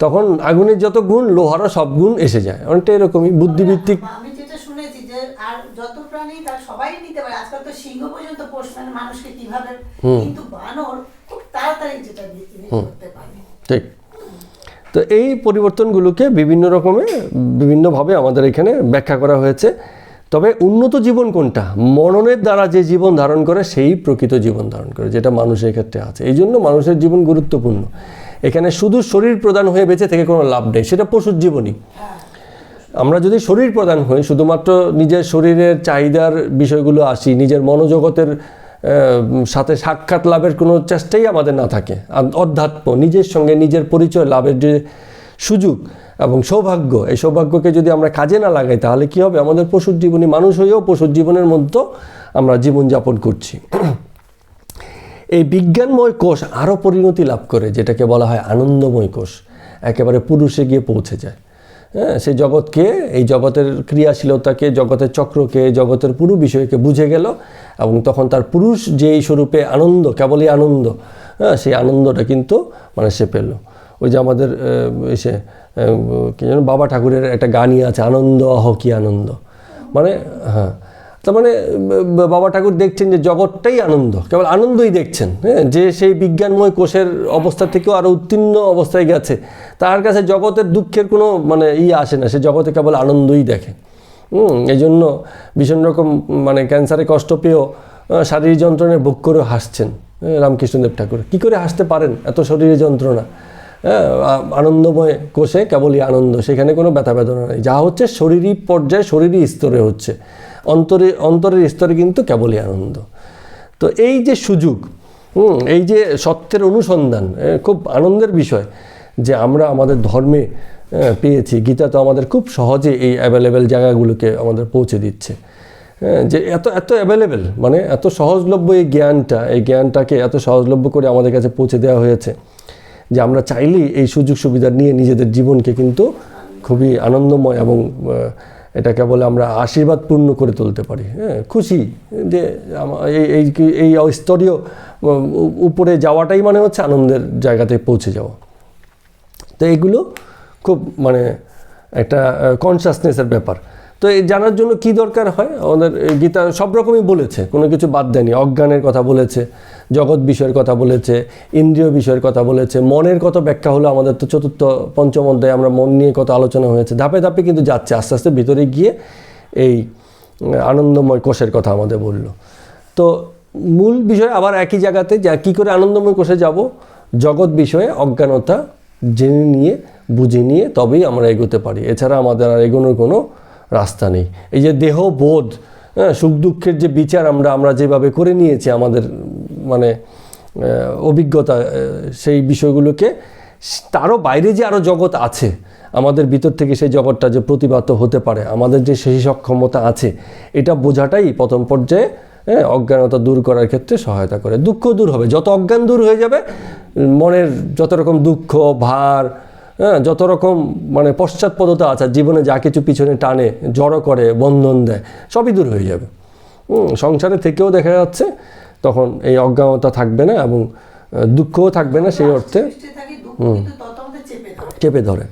তখন আগুনের যত গুণ লোহারও সব গুণ এসে যায়। অনেকটা এরকমই বুদ্ধিভিত্তিক। আমি যেটা শুনেছি যে আর যত প্রাণী তার সবাই নিতে পারে, আজকাল তো সিংহ পর্যন্ত পোষ মানে মানুষকে কিভাবে, কিন্তু বানর খুব তাড়াতাড়ি যেটা করতে পারে। ঠিক। তো এই পরিবর্তনগুলোকে বিভিন্ন রকমে বিভিন্নভাবে আমাদের এখানে ব্যাখ্যা করা হয়েছে। তবে উন্নত জীবন কোনটা? মননের দ্বারা যে জীবন ধারণ করে সেই প্রকৃত জীবন ধারণ করে, যেটা মানুষের ক্ষেত্রে আছে। এই জন্য মানুষের জীবন গুরুত্বপূর্ণ। এখানে শুধু শরীর প্রদান হয়ে বেঁচে থেকে কোনো লাভ নেই, সেটা পশুর জীবনই। আমরা যদি শরীর প্রদান হই, শুধুমাত্র নিজের শরীরের চাহিদার বিষয়গুলো আসি, নিজের মনোজগতের সাথে সাক্ষাৎ লাভের কোনো চেষ্টাই আমাদের না থাকে, অধ্যাত্ম নিজের সঙ্গে নিজের পরিচয় লাভের যে সুযোগ এবং সৌভাগ্য, এই সৌভাগ্যকে যদি আমরা কাজে না লাগাই তাহলে কি হবে? আমাদের পশুর জীবনী, মানুষ হয়েও পশুর জীবনের মধ্যে আমরা জীবনযাপন করছি। এই বিজ্ঞানময় কোষ আরও পরিণতি লাভ করে, যেটাকে বলা হয় আনন্দময় কোষ, একেবারে পুরুষে গিয়ে পৌঁছে যায়। হ্যাঁ, সেই জগৎকে, এই জগতের ক্রিয়াশীলতাকে, জগতের চক্রকে, জগতের পুরো বিষয়কে বুঝে গেল, এবং তখন তার পুরুষ যেই স্বরূপে আনন্দ, কেবলই আনন্দ, হ্যাঁ, সেই আনন্দটা কিন্তু মানে সে পেল। ওই যে আমাদের এসে কি যেন বাবা ঠাকুরের একটা গানই আছে, আনন্দ আহ কি আনন্দ, মানে হ্যাঁ, তার মানে বাবা ঠাকুর দেখছেন যে জগৎটাই আনন্দ, কেবল আনন্দই দেখছেন। হ্যাঁ, যে সেই বিজ্ঞানময় কোষের অবস্থা থেকেও আরও উত্তীর্ণ অবস্থায় গেছে, তার কাছে জগতের দুঃখের কোনো মানে আসে না, সে জগতে কেবল আনন্দই দেখে। এই জন্য ভীষণ রকম মানে ক্যান্সারে কষ্ট পেয়েও শারীরিক যন্ত্রণায় ভোগ করেও হাসছেন রামকৃষ্ণদেব ঠাকুর। কী করে হাসতে পারেন? এত শরীরের যন্ত্রণা, হ্যাঁ, আনন্দময় কোষে কেবলই আনন্দ, সেখানে কোনো ব্যথা বেদনা নেই। যা হচ্ছে শরীরী পর্যায়ে, শরীরী স্তরে হচ্ছে, অন্তরের স্তরে কিন্তু কেবলই আনন্দ। তো এই যে সুযোগ, এই যে সত্যের অনুসন্ধান, খুব আনন্দের বিষয় যে আমরা আমাদের ধর্মে পেয়েছি। গীতা তো আমাদের খুব সহজে এই অ্যাভেলেবেল জায়গাগুলোকে আমাদের পৌঁছে দিচ্ছে, যে এত অ্যাভেলেবেল, মানে এত সহজলভ্য এই জ্ঞানটাকে এত সহজলভ্য করে আমাদের কাছে পৌঁছে দেওয়া হয়েছে যে আমরা চাইলেই এই সুযোগ সুবিধা নিয়ে নিজেদের জীবনকে কিন্তু খুবই আনন্দময় এবং এটাকে বলে আমরা আশীর্বাদপূর্ণ করে তুলতে পারি। হ্যাঁ, খুশি যে এই স্তরীয় উপরে যাওয়াটাই মানে হচ্ছে আনন্দের জায়গাতে পৌঁছে যাওয়া। তো এইগুলো খুব মানে একটা কনসাসনেসের ব্যাপার। তো এই জানার জন্য কি দরকার হয়, আমাদের গীতা সব রকমই বলেছে, কোনো কিছু বাদ দেয়নি। অজ্ঞানের কথা বলেছে, জগৎ বিষয়ের কথা বলেছে, ইন্দ্রিয় বিষয়ের কথা বলেছে, মনের কত ব্যাখ্যা হলো। আমাদের তো চতুর্থ পঞ্চম অধ্যায়ে আমরা মন নিয়ে কত আলোচনা হয়েছে, ধাপে ধাপে কিন্তু যাচ্ছে, আস্তে আস্তে ভিতরে গিয়ে এই আনন্দময় কোষের কথা আমাদের বললো। তো মূল বিষয় আবার একই জায়গাতে, যা কী করে আনন্দময় কোষে যাব, জগৎ বিষয়ে অজ্ঞানতা জেনে নিয়ে বুঝে নিয়ে তবেই আমরা এগোতে পারি, এছাড়া আমাদের আর এগোনোর কোনো রাস্তা নেই। এই যে দেহবোধ, সুখ দুঃখের যে বিচার আমরা যেভাবে করে নিয়েছি আমাদের মানে অভিজ্ঞতা, সেই বিষয়গুলোকে তারও বাইরে যে আরও জগৎ আছে আমাদের ভিতর থেকে, সেই জগৎটা যে প্রতিভাত হতে পারে, আমাদের যে সেই সক্ষমতা আছে, এটা বোঝাটাই প্রথম পর্যায়ে অজ্ঞানতা দূর করার ক্ষেত্রে সহায়তা করে। দুঃখ দূর হবে, যত অজ্ঞান দূর হয়ে যাবে, মনের যত রকম দুঃখ ভার, যত রকম মানে পশ্চাৎপদতা আছে জীবনে, যা কিছু পিছনে টানে, জড়ো করে, বন্ধন দেয়, সবই দূর হয়ে যাবে। সংসারে থেকেও দেখা যাচ্ছে তখন এই অজ্ঞানতা থাকবে না এবং দুঃখও থাকবে না সেই অর্থে চেপে ধরে।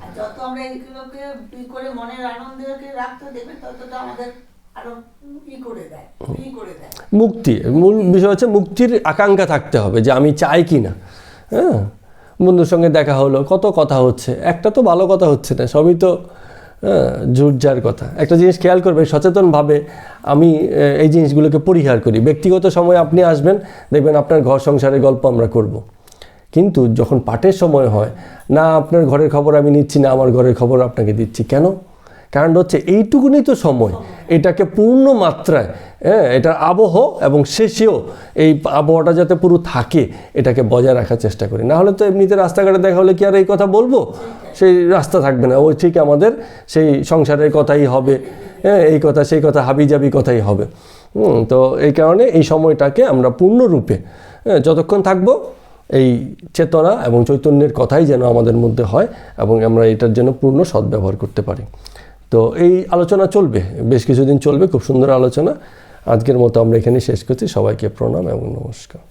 মুক্তি, মূল বিষয় হচ্ছে মুক্তির আকাঙ্ক্ষা থাকতে হবে, যে আমি চাই কি না। হ্যাঁ, বন্ধুর সঙ্গে দেখা হলো, কত কথা হচ্ছে, একটা তো ভালো কথা হচ্ছে না, সবই তো জুরজার কথা। একটা জিনিস খেয়াল করবে, সচেতনভাবে আমি এই জিনিসগুলোকে পরিহার করি। ব্যক্তিগত সময় আপনি আসবেন, দেখবেন আপনার ঘর সংসারের গল্প আমরা করব। কিন্তু যখন পাঠের সময় হয় না, আপনার ঘরের খবর আমি নিচ্ছি না, আমার ঘরের খবর আপনাকে দিচ্ছি। কেন? কারণ হচ্ছে এইটুকুনি তো সময়, এটাকে পূর্ণ মাত্রায়, এটার আবহ এবং শেষেও এই আবহাওয়াটা যাতে পুরো থাকে, এটাকে বজায় রাখার চেষ্টা করি। না হলে তো এমনিতে রাস্তাঘাটে দেখা হলে কি আর এই কথা বলবো? সেই রাস্তা থাকবে না, ওই ঠিক আমাদের সেই সংসারের কথাই হবে, এই কথা সেই কথা হাবিজাবি কথাই হবে। তো এই কারণে এই সময়টাকে আমরা পূর্ণরূপে যতক্ষণ থাকবো এই চেতনা এবং চৈতন্যের কথাই যেন আমাদের মধ্যে হয় এবং আমরা এটার জন্য পূর্ণ সদ্ব্যবহার করতে পারি। তো এই আলোচনা চলবে, বেশ কিছুদিন চলবে, খুব সুন্দর আলোচনা। আজকের মতো আমরা এখানে শেষ করছি। সবাইকে প্রণাম এবং নমস্কার।